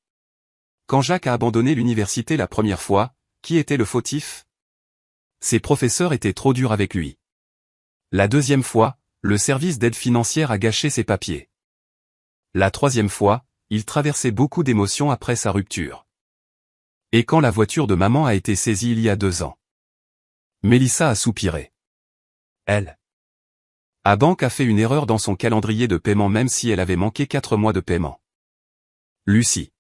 S1: Quand Jacques a abandonné l'université la première fois, qui était le fautif? Ses professeurs étaient trop durs avec lui. La deuxième fois, le service d'aide financière a gâché ses papiers. La troisième fois, il traversait beaucoup d'émotions après sa rupture. Et quand la voiture de maman a été saisie il y a 2 ans. Mélissa a soupiré. Elle. La banque a fait une erreur dans son calendrier de paiement même si elle avait manqué 4 mois de paiement. Lucie.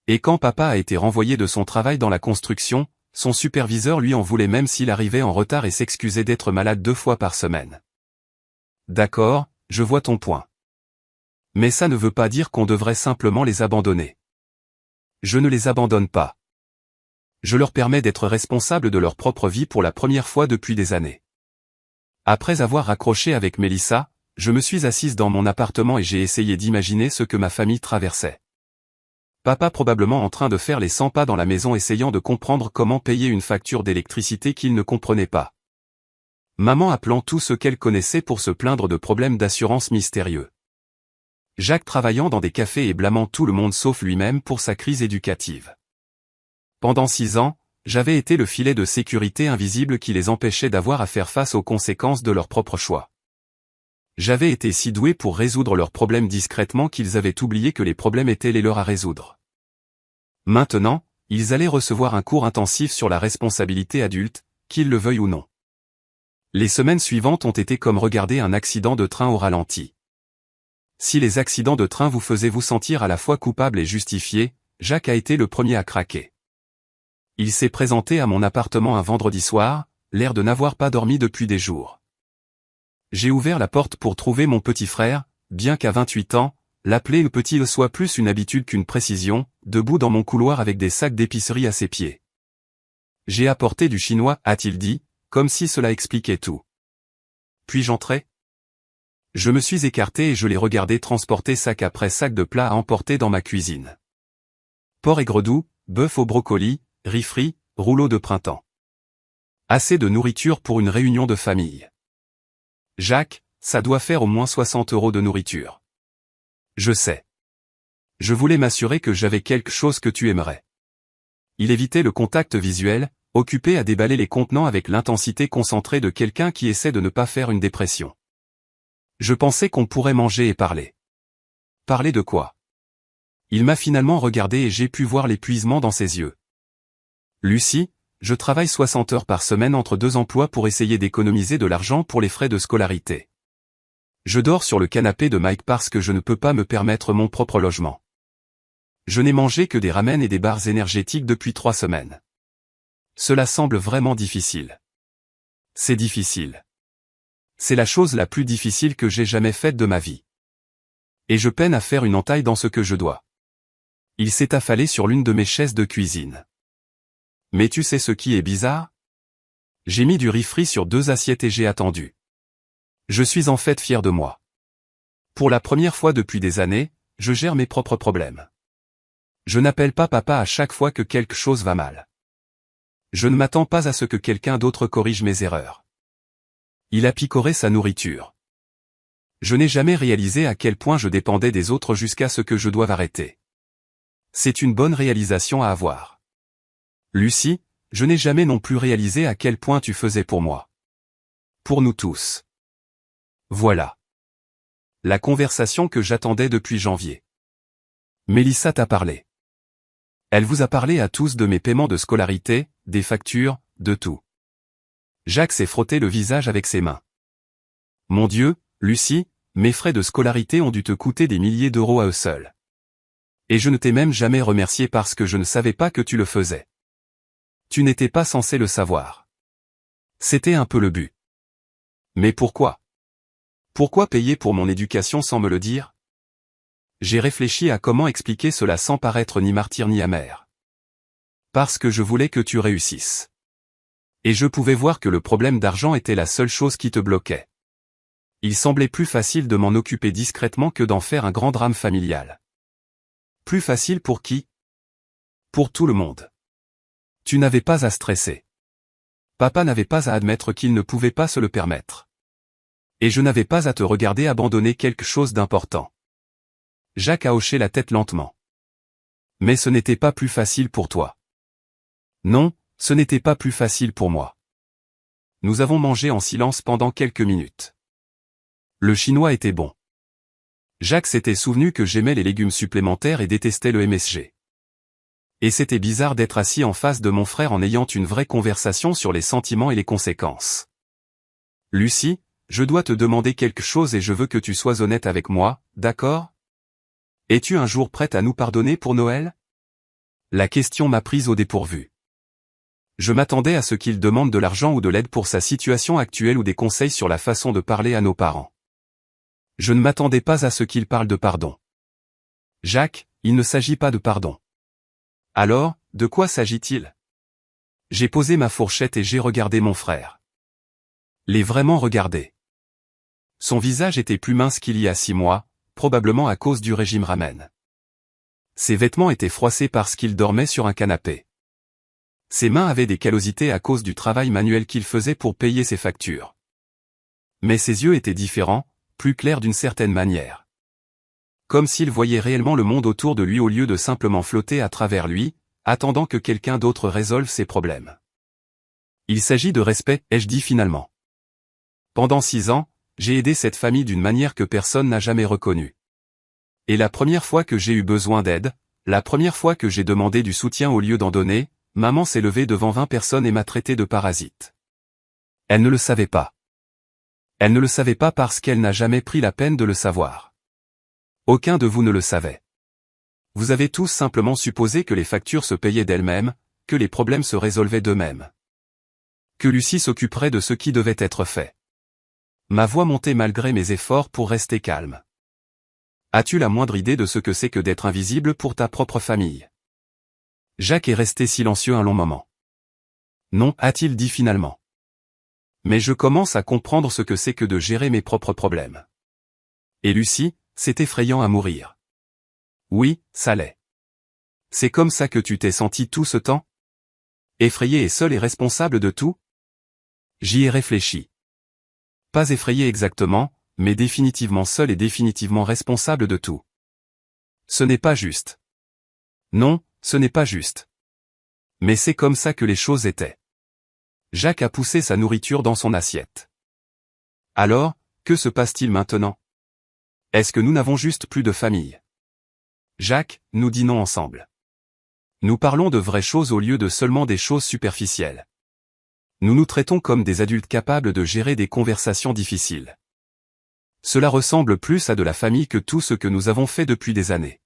S1: Et quand papa a été renvoyé de son travail dans la construction, son superviseur lui en voulait même s'il arrivait en retard et s'excusait d'être malade 2 fois par semaine. D'accord, je vois ton point. Mais ça ne veut pas dire qu'on devrait simplement les abandonner. Je ne les abandonne pas. Je leur permets d'être responsables de leur propre vie pour la première fois depuis des années. Après avoir raccroché avec Mélissa, je me suis assise dans mon appartement et j'ai essayé d'imaginer ce que ma famille traversait. Papa probablement en train de faire les 100 pas dans la maison essayant de comprendre comment payer une facture d'électricité qu'il ne comprenait pas. Maman appelant tout ce qu'elle connaissait pour se plaindre de problèmes d'assurance mystérieux. Jacques travaillant dans des cafés et blâmant tout le monde sauf lui-même pour sa crise éducative. Pendant 6 ans, j'avais été le filet de sécurité invisible qui les empêchait d'avoir à faire face aux conséquences de leurs propres choix. J'avais été si doué pour résoudre leurs problèmes discrètement qu'ils avaient oublié que les problèmes étaient les leurs à résoudre. Maintenant, ils allaient recevoir un cours intensif sur la responsabilité adulte, qu'ils le veuillent ou non. Les semaines suivantes ont été comme regarder un accident de train au ralenti. Si les accidents de train vous faisaient vous sentir à la fois coupable et justifié, Jacques a été le premier à craquer. Il s'est présenté à mon appartement un vendredi soir, l'air de n'avoir pas dormi depuis des jours. J'ai ouvert la porte pour trouver mon petit frère, bien qu'à 28 ans, l'appeler le petit soit plus une habitude qu'une précision, debout dans mon couloir avec des sacs d'épicerie à ses pieds. J'ai apporté du chinois, a-t-il dit, comme si cela expliquait tout. Puis-je entrer ? Je me suis écarté et je l'ai regardé transporter sac après sac de plats à emporter dans ma cuisine. Porc aigre doux, bœuf au brocoli, riz frit, rouleau de printemps. Assez de nourriture pour une réunion de famille. Jacques, ça doit faire au moins 60 € de nourriture. Je sais. Je voulais m'assurer que j'avais quelque chose que tu aimerais. Il évitait le contact visuel, occupé à déballer les contenants avec l'intensité concentrée de quelqu'un qui essaie de ne pas faire une dépression. Je pensais qu'on pourrait manger et parler. Parler de quoi ? Il m'a finalement regardé et j'ai pu voir l'épuisement dans ses yeux. Lucie, je travaille 60 heures par semaine entre 2 emplois pour essayer d'économiser de l'argent pour les frais de scolarité. Je dors sur le canapé de Mike parce que je ne peux pas me permettre mon propre logement. Je n'ai mangé que des ramen et des barres énergétiques depuis 3 semaines. Cela semble vraiment difficile. C'est difficile. C'est la chose la plus difficile que j'ai jamais faite de ma vie. Et je peine à faire une entaille dans ce que je dois. Il s'est affalé sur l'une de mes chaises de cuisine. Mais tu sais ce qui est bizarre ? J'ai mis du riz frit sur 2 assiettes et j'ai attendu. Je suis en fait fier de moi. Pour la première fois depuis des années, je gère mes propres problèmes. Je n'appelle pas papa à chaque fois que quelque chose va mal. Je ne m'attends pas à ce que quelqu'un d'autre corrige mes erreurs. Il a picoré sa nourriture. Je n'ai jamais réalisé à quel point je dépendais des autres jusqu'à ce que je doive arrêter. C'est une bonne réalisation à avoir. Lucie, je n'ai jamais non plus réalisé à quel point tu faisais pour moi. Pour nous tous. Voilà. La conversation que j'attendais depuis janvier. Mélissa t'a parlé. Elle vous a parlé à tous de mes paiements de scolarité, des factures, de tout. Jacques s'est frotté le visage avec ses mains. Mon Dieu, Lucie, mes frais de scolarité ont dû te coûter des milliers d'euros à eux seuls. Et je ne t'ai même jamais remercié parce que je ne savais pas que tu le faisais. Tu n'étais pas censé le savoir. C'était un peu le but. Mais pourquoi ? Pourquoi payer pour mon éducation sans me le dire ? J'ai réfléchi à comment expliquer cela sans paraître ni martyr ni amer. Parce que je voulais que tu réussisses. Et je pouvais voir que le problème d'argent était la seule chose qui te bloquait. Il semblait plus facile de m'en occuper discrètement que d'en faire un grand drame familial. Plus facile pour qui ? Pour tout le monde. Tu n'avais pas à stresser. Papa n'avait pas à admettre qu'il ne pouvait pas se le permettre. Et je n'avais pas à te regarder abandonner quelque chose d'important. Jacques a hoché la tête lentement. Mais ce n'était pas plus facile pour toi. Non, ce n'était pas plus facile pour moi. Nous avons mangé en silence pendant quelques minutes. Le chinois était bon. Jacques s'était souvenu que j'aimais les légumes supplémentaires et détestais le MSG. Et c'était bizarre d'être assis en face de mon frère en ayant une vraie conversation sur les sentiments et les conséquences. Lucie, je dois te demander quelque chose et je veux que tu sois honnête avec moi, d'accord ? Es-tu un jour prête à nous pardonner pour Noël ? La question m'a prise au dépourvu. Je m'attendais à ce qu'il demande de l'argent ou de l'aide pour sa situation actuelle ou des conseils sur la façon de parler à nos parents. Je ne m'attendais pas à ce qu'il parle de pardon. Jacques, il ne s'agit pas de pardon. Alors, de quoi s'agit-il ? J'ai posé ma fourchette et j'ai regardé mon frère. Les vraiment regarder. Son visage était plus mince qu'il y a 6 mois, probablement à cause du régime ramen. Ses vêtements étaient froissés parce qu'il dormait sur un canapé. Ses mains avaient des callosités à cause du travail manuel qu'il faisait pour payer ses factures. Mais ses yeux étaient différents, plus clairs d'une certaine manière. Comme s'il voyait réellement le monde autour de lui au lieu de simplement flotter à travers lui, attendant que quelqu'un d'autre résolve ses problèmes. Il s'agit de respect, ai-je dit finalement. Pendant 6 ans, j'ai aidé cette famille d'une manière que personne n'a jamais reconnue. Et la première fois que j'ai eu besoin d'aide, la première fois que j'ai demandé du soutien au lieu d'en donner, maman s'est levée devant 20 personnes et m'a traité de parasite. Elle ne le savait pas. Elle ne le savait pas parce qu'elle n'a jamais pris la peine de le savoir. Aucun de vous ne le savait. Vous avez tous simplement supposé que les factures se payaient d'elles-mêmes, que les problèmes se résolvaient d'eux-mêmes. Que Lucie s'occuperait de ce qui devait être fait. Ma voix montait malgré mes efforts pour rester calme. As-tu la moindre idée de ce que c'est que d'être invisible pour ta propre famille? Jacques est resté silencieux un long moment. Non, a-t-il dit finalement. Mais je commence à comprendre ce que c'est que de gérer mes propres problèmes. Et Lucie, c'est effrayant à mourir. Oui, ça l'est. C'est comme ça que tu t'es senti tout ce temps? Effrayé et seul et responsable de tout? J'y ai réfléchi. Pas effrayé exactement, mais définitivement seul et définitivement responsable de tout. Ce n'est pas juste. Non, ce n'est pas juste. Mais c'est comme ça que les choses étaient. Jacques a poussé sa nourriture dans son assiette. Alors, que se passe-t-il maintenant? Est-ce que nous n'avons juste plus de famille? Jacques, nous dînons ensemble. Nous parlons de vraies choses au lieu de seulement des choses superficielles. Nous nous traitons comme des adultes capables de gérer des conversations difficiles. Cela ressemble plus à de la famille que tout ce que nous avons fait depuis des années.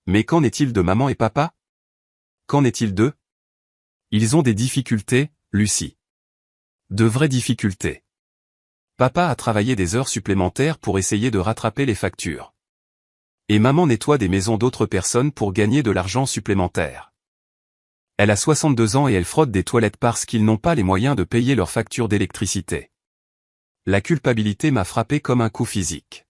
S1: Mais qu'en est-il de maman et papa? Qu'en est-il d'eux? Ils ont des difficultés, Lucie. De vraies difficultés. Papa a travaillé des heures supplémentaires pour essayer de rattraper les factures. Et maman nettoie des maisons d'autres personnes pour gagner de l'argent supplémentaire. Elle a 62 ans et elle frotte des toilettes parce qu'ils n'ont pas les moyens de payer leurs factures d'électricité. La culpabilité m'a frappé comme un coup physique.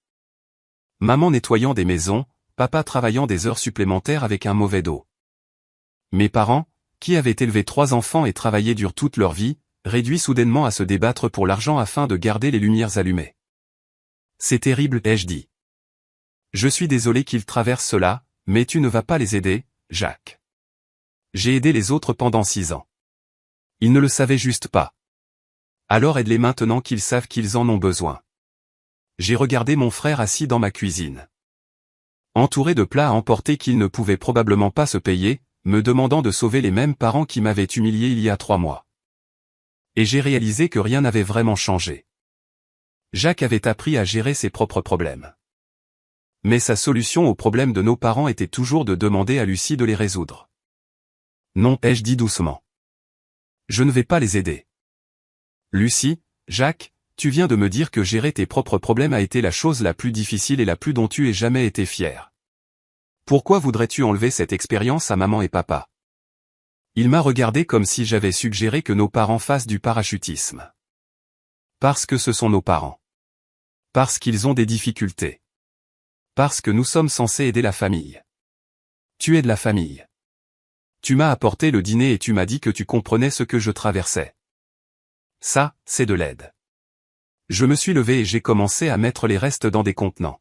S1: Maman nettoyant des maisons, papa travaillant des heures supplémentaires avec un mauvais dos. Mes parents, qui avaient élevé 3 enfants et travaillé dur toute leur vie, réduits soudainement à se débattre pour l'argent afin de garder les lumières allumées. C'est terrible, ai-je dit. Je suis désolé qu'ils traversent cela, mais tu ne vas pas les aider, Jacques. J'ai aidé les autres pendant 6 ans. Ils ne le savaient juste pas. Alors aide-les maintenant qu'ils savent qu'ils en ont besoin. J'ai regardé mon frère assis dans ma cuisine. Entouré de plats à emporter qu'il ne pouvait probablement pas se payer, me demandant de sauver les mêmes parents qui m'avaient humilié il y a 3 mois. Et j'ai réalisé que rien n'avait vraiment changé. Jacques avait appris à gérer ses propres problèmes. Mais sa solution aux problèmes de nos parents était toujours de demander à Lucie de les résoudre. Non, ai-je dit doucement. Je ne vais pas les aider. Lucie, Jacques, tu viens de me dire que gérer tes propres problèmes a été la chose la plus difficile et la plus dont tu aies jamais été fier. Pourquoi voudrais-tu enlever cette expérience à maman et papa? Il m'a regardé comme si j'avais suggéré que nos parents fassent du parachutisme. Parce que ce sont nos parents. Parce qu'ils ont des difficultés. Parce que nous sommes censés aider la famille. Tu aides la famille. Tu m'as apporté le dîner et tu m'as dit que tu comprenais ce que je traversais. Ça, c'est de l'aide. Je me suis levé et j'ai commencé à mettre les restes dans des contenants.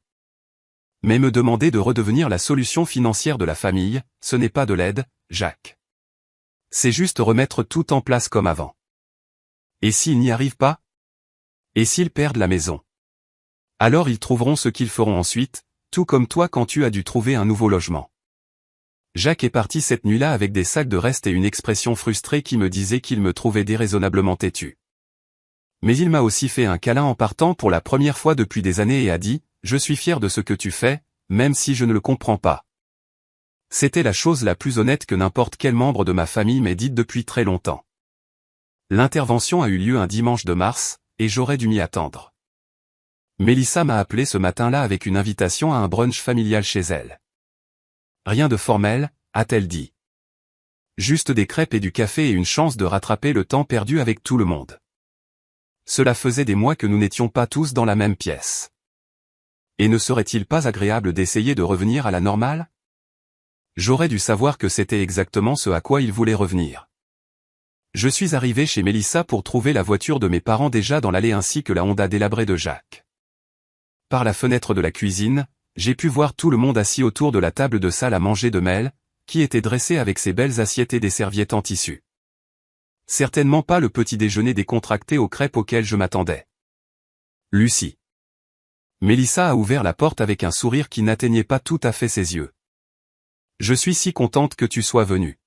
S1: Mais me demander de redevenir la solution financière de la famille, ce n'est pas de l'aide, Jacques. C'est juste remettre tout en place comme avant. Et s'ils n'y arrivent pas? Et s'ils perdent la maison? Alors ils trouveront ce qu'ils feront ensuite, tout comme toi quand tu as dû trouver un nouveau logement. Jacques est parti cette nuit-là avec des sacs de restes et une expression frustrée qui me disait qu'il me trouvait déraisonnablement têtu. Mais il m'a aussi fait un câlin en partant pour la première fois depuis des années et a dit « Je suis fier de ce que tu fais, même si je ne le comprends pas. » C'était la chose la plus honnête que n'importe quel membre de ma famille m'ait dite depuis très longtemps. L'intervention a eu lieu un dimanche de mars, et j'aurais dû m'y attendre. Mélissa m'a appelé ce matin-là avec une invitation à un brunch familial chez elle. Rien de formel, a-t-elle dit. Juste des crêpes et du café et une chance de rattraper le temps perdu avec tout le monde. Cela faisait des mois que nous n'étions pas tous dans la même pièce. Et ne serait-il pas agréable d'essayer de revenir à la normale? J'aurais dû savoir que c'était exactement ce à quoi il voulait revenir. Je suis arrivé chez Mélissa pour trouver la voiture de mes parents déjà dans l'allée ainsi que la Honda délabrée de Jacques. Par la fenêtre de la cuisine, j'ai pu voir tout le monde assis autour de la table de salle à manger de Mel, qui était dressée avec ses belles assiettes et des serviettes en tissu. Certainement pas le petit déjeuner décontracté aux crêpes auquel je m'attendais. Lucie. Mélissa a ouvert la porte avec un sourire qui n'atteignait pas tout à fait ses yeux. Je suis si contente que tu sois venue.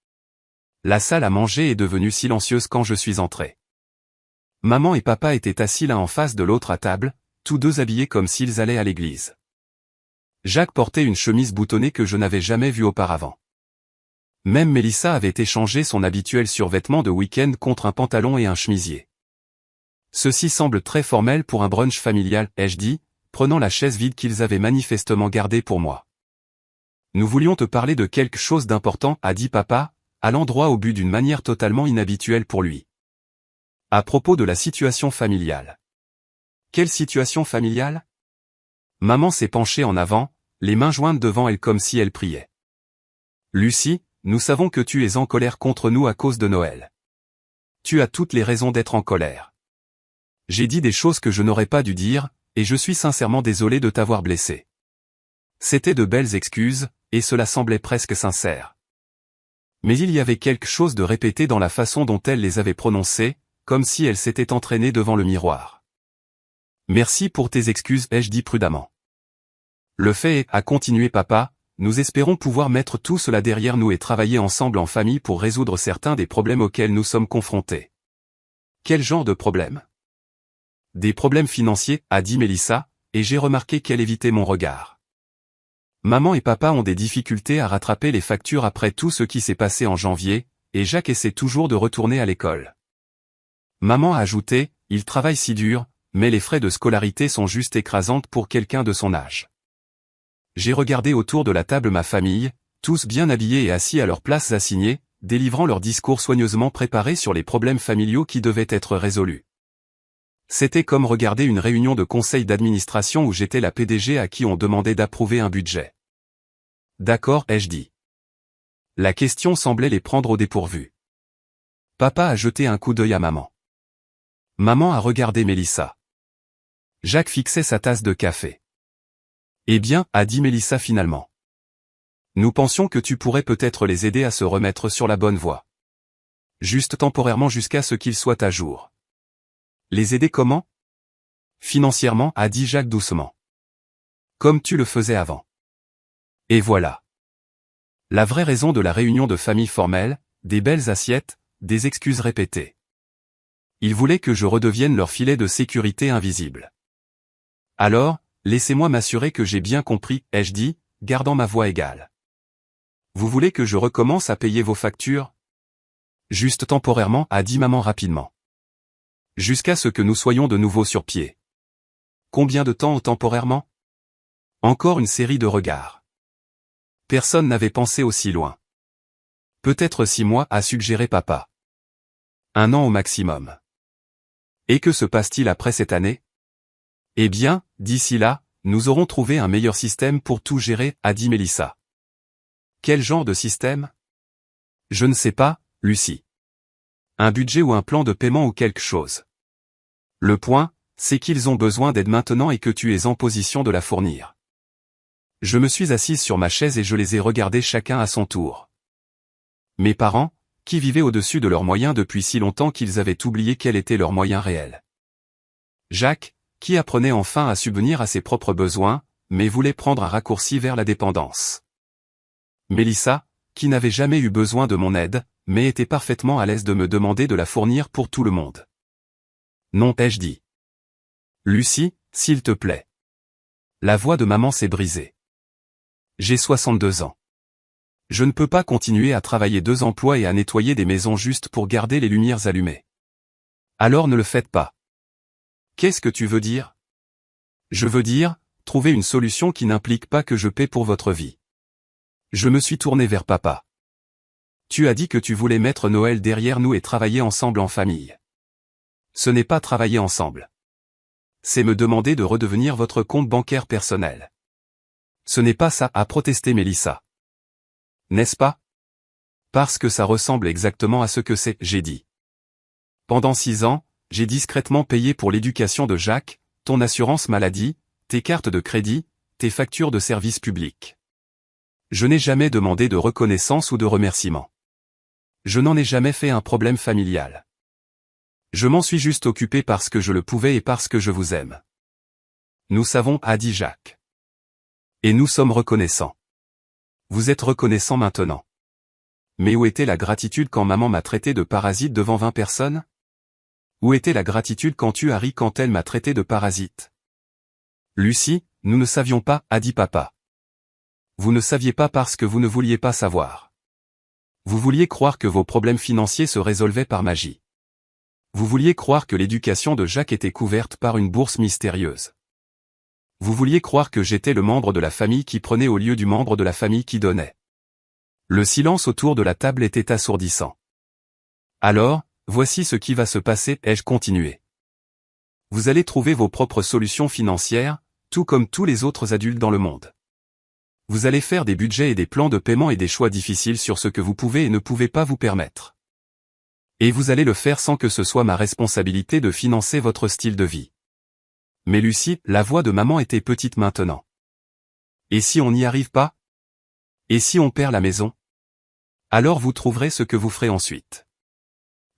S1: La salle à manger est devenue silencieuse quand je suis entré. Maman et papa étaient assis l'un en face de l'autre à table, tous deux habillés comme s'ils allaient à l'église. Jacques portait une chemise boutonnée que je n'avais jamais vue auparavant. Même Mélissa avait échangé son habituel survêtement de week-end contre un pantalon et un chemisier. Ceci semble très formel pour un brunch familial, ai-je dit, prenant la chaise vide qu'ils avaient manifestement gardée pour moi. Nous voulions te parler de quelque chose d'important, a dit papa, allant droit au but d'une manière totalement inhabituelle pour lui. À propos de la situation familiale. Quelle situation familiale? Maman s'est penchée en avant, les mains jointes devant elle comme si elle priait. Lucie, nous savons que tu es en colère contre nous à cause de Noël. Tu as toutes les raisons d'être en colère. J'ai dit des choses que je n'aurais pas dû dire, et je suis sincèrement désolé de t'avoir blessé. C'était de belles excuses, et cela semblait presque sincère. Mais il y avait quelque chose de répété dans la façon dont elle les avait prononcées, comme si elle s'était entraînée devant le miroir. Merci pour tes excuses, ai-je dit prudemment. Le fait est, a continué papa, nous espérons pouvoir mettre tout cela derrière nous et travailler ensemble en famille pour résoudre certains des problèmes auxquels nous sommes confrontés. Quel genre de problèmes? Des problèmes financiers, a dit Mélissa, et j'ai remarqué qu'elle évitait mon regard. Maman et papa ont des difficultés à rattraper les factures après tout ce qui s'est passé en janvier, et Jacques essaie toujours de retourner à l'école. Maman a ajouté, il travaille si dur, mais les frais de scolarité sont juste écrasantes pour quelqu'un de son âge. J'ai regardé autour de la table ma famille, tous bien habillés et assis à leurs places assignées, délivrant leurs discours soigneusement préparés sur les problèmes familiaux qui devaient être résolus. C'était comme regarder une réunion de conseil d'administration où j'étais la PDG à qui on demandait d'approuver un budget. D'accord, ai-je dit. La question semblait les prendre au dépourvu. Papa a jeté un coup d'œil à maman. Maman a regardé Mélissa. Jacques fixait sa tasse de café. Eh bien, a dit Mélissa finalement. Nous pensions que tu pourrais peut-être les aider à se remettre sur la bonne voie. Juste temporairement jusqu'à ce qu'ils soient à jour. Les aider comment? Financièrement, a dit Jacques doucement. Comme tu le faisais avant. Et voilà. La vraie raison de la réunion de famille formelle, des belles assiettes, des excuses répétées. Ils voulaient que je redevienne leur filet de sécurité invisible. Alors, laissez-moi m'assurer que j'ai bien compris, ai-je dit, gardant ma voix égale. Vous voulez que je recommence à payer vos factures? Juste temporairement, a dit maman rapidement. Jusqu'à ce que nous soyons de nouveau sur pied. Combien de temps temporairement? Encore une série de regards. Personne n'avait pensé aussi loin. Peut-être 6 mois, a suggéré papa. 1 an au maximum. Et que se passe-t-il après cette année? Eh bien, d'ici là, nous aurons trouvé un meilleur système pour tout gérer, a dit Mélissa. Quel genre de système? Je ne sais pas, Lucie. Un budget ou un plan de paiement ou quelque chose. Le point, c'est qu'ils ont besoin d'aide maintenant et que tu es en position de la fournir. Je me suis assise sur ma chaise et je les ai regardés chacun à son tour. Mes parents, qui vivaient au-dessus de leurs moyens depuis si longtemps qu'ils avaient oublié quels étaient leurs moyens réels. Jacques, qui apprenait enfin à subvenir à ses propres besoins, mais voulait prendre un raccourci vers la dépendance. Mélissa, qui n'avait jamais eu besoin de mon aide, mais était parfaitement à l'aise de me demander de la fournir pour tout le monde. Non, ai-je dit. Lucie, s'il te plaît. La voix de maman s'est brisée. J'ai 62 ans. Je ne peux pas continuer à travailler 2 emplois et à nettoyer des maisons juste pour garder les lumières allumées. Alors ne le faites pas. Qu'est-ce que tu veux dire? Je veux dire, trouver une solution qui n'implique pas que je paie pour votre vie. Je me suis tourné vers papa. Tu as dit que tu voulais mettre Noël derrière nous et travailler ensemble en famille. Ce n'est pas travailler ensemble. C'est me demander de redevenir votre compte bancaire personnel. Ce n'est pas ça, a protesté Mélissa. N'est-ce pas? Parce que ça ressemble exactement à ce que c'est, j'ai dit. Pendant 6 ans, j'ai discrètement payé pour l'éducation de Jacques, ton assurance maladie, tes cartes de crédit, tes factures de service public. Je n'ai jamais demandé de reconnaissance ou de remerciement. Je n'en ai jamais fait un problème familial. Je m'en suis juste occupé parce que je le pouvais et parce que je vous aime. Nous savons, a dit Jacques. Et nous sommes reconnaissants. Vous êtes reconnaissants maintenant. Mais où était la gratitude quand maman m'a traité de parasite devant 20 personnes? Où était la gratitude quand tu as ri quand elle m'a traité de parasite? Lucie, nous ne savions pas, a dit papa. Vous ne saviez pas parce que vous ne vouliez pas savoir. Vous vouliez croire que vos problèmes financiers se résolvaient par magie. Vous vouliez croire que l'éducation de Jacques était couverte par une bourse mystérieuse. Vous vouliez croire que j'étais le membre de la famille qui prenait au lieu du membre de la famille qui donnait. Le silence autour de la table était assourdissant. Alors, voici ce qui va se passer, ai-je continué. Vous allez trouver vos propres solutions financières, tout comme tous les autres adultes dans le monde. Vous allez faire des budgets et des plans de paiement et des choix difficiles sur ce que vous pouvez et ne pouvez pas vous permettre. Et vous allez le faire sans que ce soit ma responsabilité de financer votre style de vie. Mais Lucie, la voix de maman était petite maintenant. Et si on n'y arrive pas? Et si on perd la maison? Alors vous trouverez ce que vous ferez ensuite.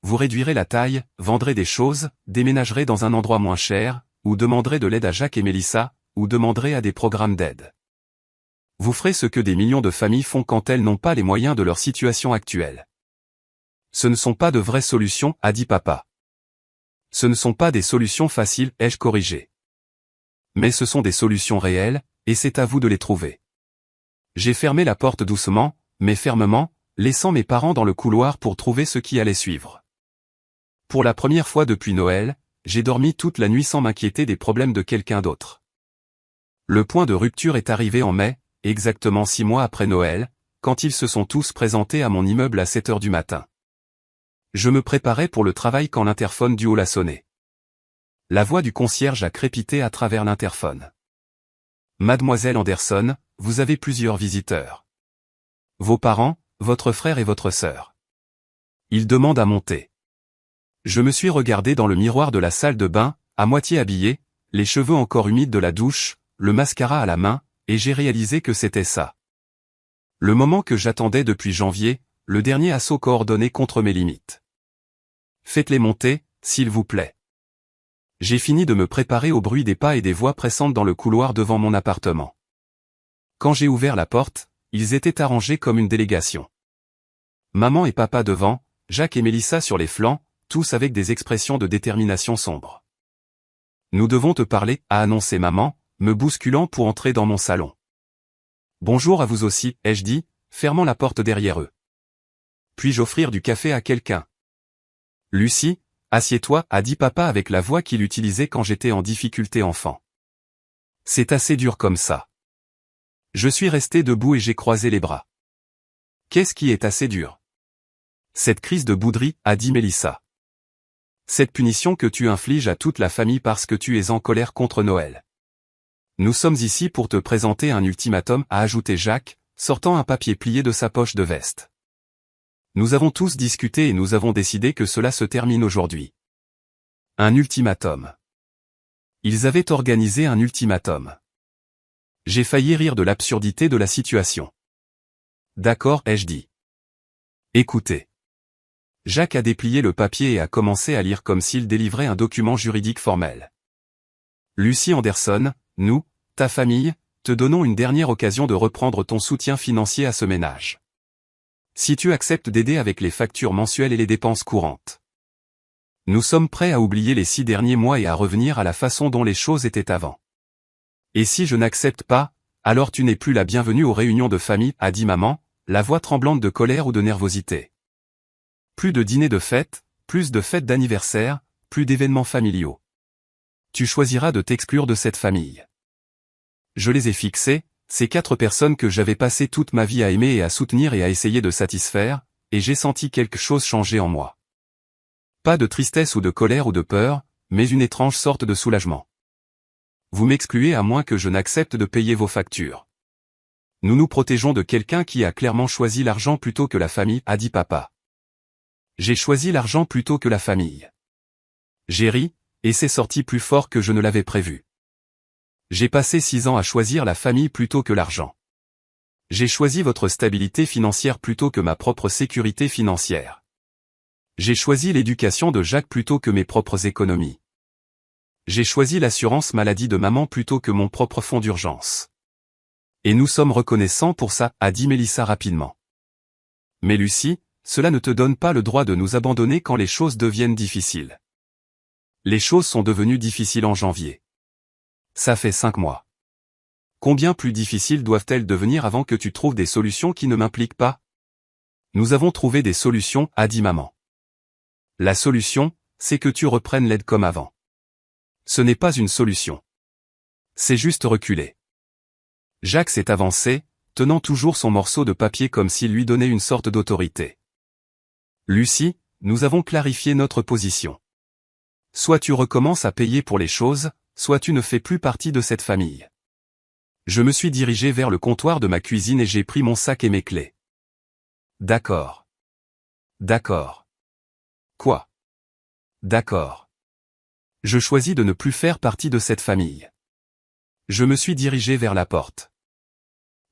S1: Vous réduirez la taille, vendrez des choses, déménagerez dans un endroit moins cher, ou demanderez de l'aide à Jacques et Mélissa, ou demanderez à des programmes d'aide. Vous ferez ce que des millions de familles font quand elles n'ont pas les moyens de leur situation actuelle. Ce ne sont pas de vraies solutions, a dit papa. Ce ne sont pas des solutions faciles, ai-je corrigé. Mais ce sont des solutions réelles, et c'est à vous de les trouver. J'ai fermé la porte doucement, mais fermement, laissant mes parents dans le couloir pour trouver ce qui allait suivre. Pour la première fois depuis Noël, j'ai dormi toute la nuit sans m'inquiéter des problèmes de quelqu'un d'autre. Le point de rupture est arrivé en mai, exactement 6 mois après Noël, quand ils se sont tous présentés à mon immeuble à 7 heures du matin. Je me préparais pour le travail quand l'interphone du hall a sonné. La voix du concierge a crépité à travers l'interphone. Mademoiselle Anderson, vous avez plusieurs visiteurs. Vos parents, votre frère et votre sœur. Ils demandent à monter. Je me suis regardé dans le miroir de la salle de bain, à moitié habillé, les cheveux encore humides de la douche, le mascara à la main, et j'ai réalisé que c'était ça. Le moment que j'attendais depuis janvier, le dernier assaut coordonné contre mes limites. Faites-les monter, s'il vous plaît. J'ai fini de me préparer au bruit des pas et des voix pressantes dans le couloir devant mon appartement. Quand j'ai ouvert la porte, ils étaient arrangés comme une délégation. Maman et papa devant, Jacques et Mélissa sur les flancs, tous avec des expressions de détermination sombre. Nous devons te parler, a annoncé maman, me bousculant pour entrer dans mon salon. Bonjour à vous aussi, ai-je dit, fermant la porte derrière eux. Puis-je offrir du café à quelqu'un? Lucie, assieds-toi, a dit papa avec la voix qu'il utilisait quand j'étais en difficulté enfant. C'est assez dur comme ça. Je suis resté debout et j'ai croisé les bras. Qu'est-ce qui est assez dur? Cette crise de bouderie, a dit Mélissa. Cette punition que tu infliges à toute la famille parce que tu es en colère contre Noël. Nous sommes ici pour te présenter un ultimatum, a ajouté Jacques, sortant un papier plié de sa poche de veste. Nous avons tous discuté et nous avons décidé que cela se termine aujourd'hui. Un ultimatum. Ils avaient organisé un ultimatum. J'ai failli rire de l'absurdité de la situation. D'accord, ai-je dit. Écoutez. Jacques a déplié le papier et a commencé à lire comme s'il délivrait un document juridique formel. Lucie Anderson, nous, ta famille, te donnons une dernière occasion de reprendre ton soutien financier à ce ménage. Si tu acceptes d'aider avec les factures mensuelles et les dépenses courantes. Nous sommes prêts à oublier les 6 derniers mois et à revenir à la façon dont les choses étaient avant. Et si je n'accepte pas, alors tu n'es plus la bienvenue aux réunions de famille, a dit maman, la voix tremblante de colère ou de nervosité. Plus de dîners de fête, plus de fêtes d'anniversaire, plus d'événements familiaux. Tu choisiras de t'exclure de cette famille. Je les ai fixés, ces 4 personnes que j'avais passé toute ma vie à aimer et à soutenir et à essayer de satisfaire, et j'ai senti quelque chose changer en moi. Pas de tristesse ou de colère ou de peur, mais une étrange sorte de soulagement. Vous m'excluez à moins que je n'accepte de payer vos factures. Nous nous protégeons de quelqu'un qui a clairement choisi l'argent plutôt que la famille, a dit papa. J'ai choisi l'argent plutôt que la famille. J'ai ri, et c'est sorti plus fort que je ne l'avais prévu. J'ai passé 6 ans à choisir la famille plutôt que l'argent. J'ai choisi votre stabilité financière plutôt que ma propre sécurité financière. J'ai choisi l'éducation de Jacques plutôt que mes propres économies. J'ai choisi l'assurance maladie de maman plutôt que mon propre fonds d'urgence. Et nous sommes reconnaissants pour ça, a dit Mélissa rapidement. Mais Lucie, cela ne te donne pas le droit de nous abandonner quand les choses deviennent difficiles. Les choses sont devenues difficiles en janvier. Ça fait 5 mois. Combien plus difficiles doivent-elles devenir avant que tu trouves des solutions qui ne m'impliquent pas? Nous avons trouvé des solutions, a dit maman. La solution, c'est que tu reprennes l'aide comme avant. Ce n'est pas une solution. C'est juste reculer. Jacques s'est avancé, tenant toujours son morceau de papier comme s'il lui donnait une sorte d'autorité. Lucie, nous avons clarifié notre position. Soit tu recommences à payer pour les choses, soit tu ne fais plus partie de cette famille. Je me suis dirigé vers le comptoir de ma cuisine et j'ai pris mon sac et mes clés. D'accord. D'accord. Quoi? D'accord. Je choisis de ne plus faire partie de cette famille. Je me suis dirigé vers la porte.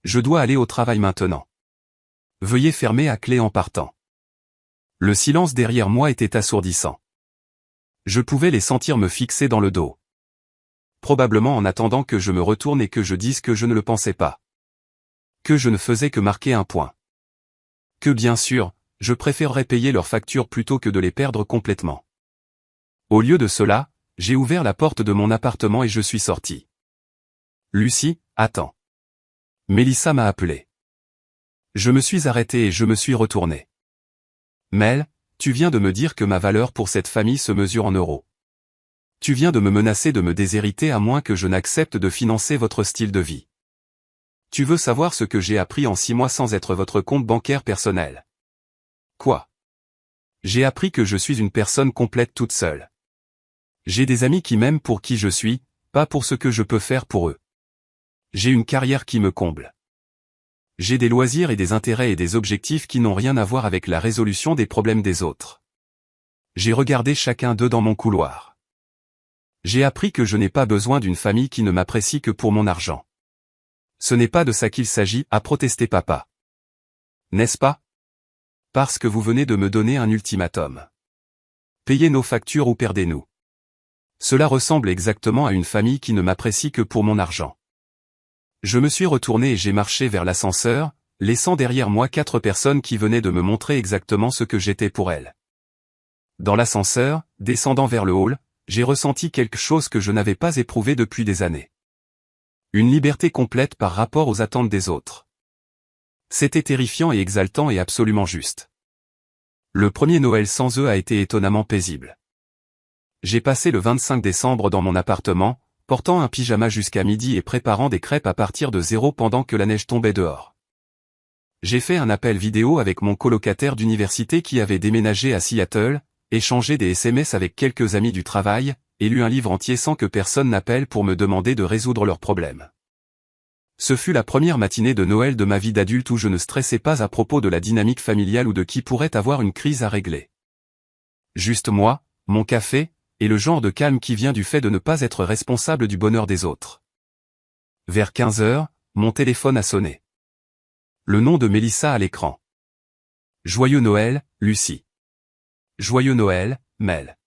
S1: Je dois aller au travail maintenant. Veuillez fermer à clé en partant. Le silence derrière moi était assourdissant. Je pouvais les sentir me fixer dans le dos. Probablement en attendant que je me retourne et que je dise que je ne le pensais pas. Que je ne faisais que marquer un point. Que bien sûr, je préférerais payer leurs factures plutôt que de les perdre complètement. Au lieu de cela, j'ai ouvert la porte de mon appartement et je suis sorti. Lucie, attends. Mélissa m'a appelé. Je me suis arrêté et je me suis retourné. Mel, tu viens de me dire que ma valeur pour cette famille se mesure en euros. Tu viens de me menacer de me déshériter à moins que je n'accepte de financer votre style de vie. Tu veux savoir ce que j'ai appris en 6 mois sans être votre compte bancaire personnel? Quoi? J'ai appris que je suis une personne complète toute seule. J'ai des amis qui m'aiment pour qui je suis, pas pour ce que je peux faire pour eux. J'ai une carrière qui me comble. J'ai des loisirs et des intérêts et des objectifs qui n'ont rien à voir avec la résolution des problèmes des autres. J'ai regardé chacun d'eux dans mon couloir. J'ai appris que je n'ai pas besoin d'une famille qui ne m'apprécie que pour mon argent. Ce n'est pas de ça qu'il s'agit, a protesté papa. N'est-ce pas? Parce que vous venez de me donner un ultimatum. Payez nos factures ou perdez-nous. Cela ressemble exactement à une famille qui ne m'apprécie que pour mon argent. Je me suis retourné et j'ai marché vers l'ascenseur, laissant derrière moi 4 personnes qui venaient de me montrer exactement ce que j'étais pour elles. Dans l'ascenseur, descendant vers le hall, j'ai ressenti quelque chose que je n'avais pas éprouvé depuis des années. Une liberté complète par rapport aux attentes des autres. C'était terrifiant et exaltant et absolument juste. Le premier Noël sans eux a été étonnamment paisible. J'ai passé le 25 décembre dans mon appartement, portant un pyjama jusqu'à midi et préparant des crêpes à partir de 0 pendant que la neige tombait dehors. J'ai fait un appel vidéo avec mon colocataire d'université qui avait déménagé à Seattle, échangé des SMS avec quelques amis du travail, et lu un livre entier sans que personne n'appelle pour me demander de résoudre leurs problèmes. Ce fut la première matinée de Noël de ma vie d'adulte où je ne stressais pas à propos de la dynamique familiale ou de qui pourrait avoir une crise à régler. Juste moi, mon café, et le genre de calme qui vient du fait de ne pas être responsable du bonheur des autres. Vers 15 heures, mon téléphone a sonné. Le nom de Mélissa à l'écran. Joyeux Noël, Lucie. Joyeux Noël, Mel.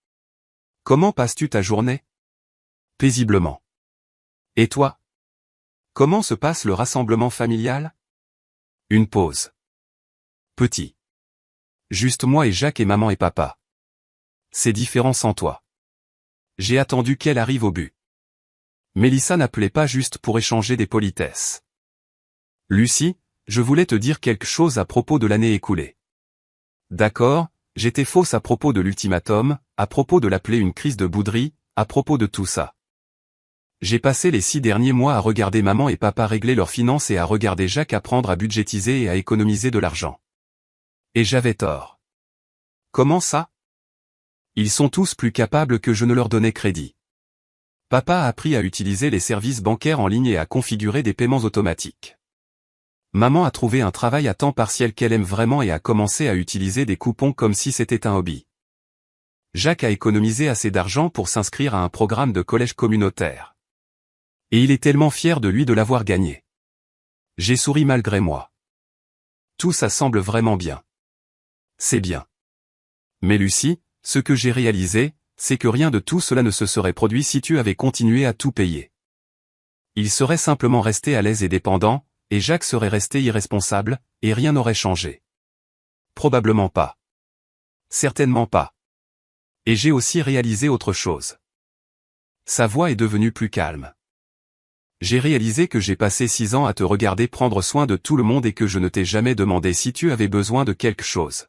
S1: Comment passes-tu ta journée? Paisiblement. Et toi? Comment se passe le rassemblement familial? Une pause. Petit. Juste moi et Jacques et maman et papa. C'est différent sans toi. J'ai attendu qu'elle arrive au but. Mélissa n'appelait pas juste pour échanger des politesses. Lucie, je voulais te dire quelque chose à propos de l'année écoulée. D'accord, j'étais fausse à propos de l'ultimatum, à propos de l'appeler une crise de bouderie, à propos de tout ça. J'ai passé les 6 derniers mois à regarder maman et papa régler leurs finances et à regarder Jacques apprendre à budgétiser et à économiser de l'argent. Et j'avais tort. Comment ça? Ils sont tous plus capables que je ne leur donnais crédit. Papa a appris à utiliser les services bancaires en ligne et à configurer des paiements automatiques. Maman a trouvé un travail à temps partiel qu'elle aime vraiment et a commencé à utiliser des coupons comme si c'était un hobby. Jacques a économisé assez d'argent pour s'inscrire à un programme de collège communautaire. Et il est tellement fier de lui de l'avoir gagné. J'ai souri malgré moi. Tout ça semble vraiment bien. C'est bien. Mais Lucie, ce que j'ai réalisé, c'est que rien de tout cela ne se serait produit si tu avais continué à tout payer. Il serait simplement resté à l'aise et dépendant, et Jacques serait resté irresponsable, et rien n'aurait changé. Probablement pas. Certainement pas. Et j'ai aussi réalisé autre chose. Sa voix est devenue plus calme. J'ai réalisé que j'ai passé 6 ans à te regarder prendre soin de tout le monde et que je ne t'ai jamais demandé si tu avais besoin de quelque chose.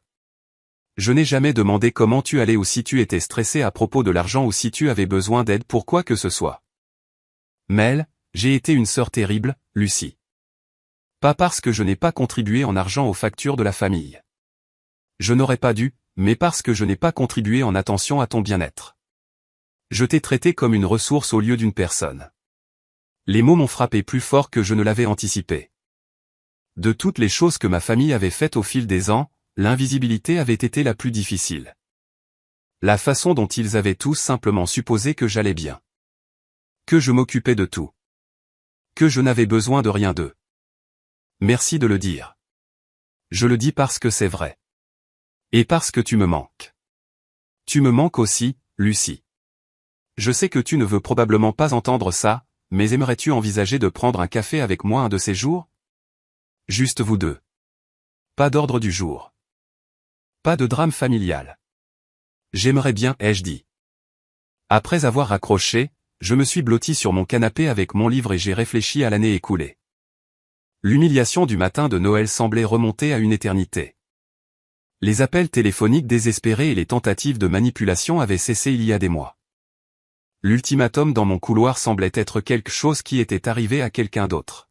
S1: Je n'ai jamais demandé comment tu allais ou si tu étais stressé à propos de l'argent ou si tu avais besoin d'aide pour quoi que ce soit. Mel, j'ai été une sœur terrible, Lucie. Pas parce que je n'ai pas contribué en argent aux factures de la famille. Je n'aurais pas dû, mais parce que je n'ai pas contribué en attention à ton bien-être. Je t'ai traité comme une ressource au lieu d'une personne. Les mots m'ont frappé plus fort que je ne l'avais anticipé. De toutes les choses que ma famille avait faites au fil des ans, l'invisibilité avait été la plus difficile. La façon dont ils avaient tous simplement supposé que j'allais bien. Que je m'occupais de tout. Que je n'avais besoin de rien d'eux. Merci de le dire. Je le dis parce que c'est vrai. Et parce que tu me manques. Tu me manques aussi, Lucie. Je sais que tu ne veux probablement pas entendre ça, mais aimerais-tu envisager de prendre un café avec moi un de ces jours? Juste vous deux. Pas d'ordre du jour. Pas de drame familial. J'aimerais bien, ai-je dit. Après avoir raccroché, je me suis blotti sur mon canapé avec mon livre et j'ai réfléchi à l'année écoulée. L'humiliation du matin de Noël semblait remonter à une éternité. Les appels téléphoniques désespérés et les tentatives de manipulation avaient cessé il y a des mois. L'ultimatum dans mon couloir semblait être quelque chose qui était arrivé à quelqu'un d'autre.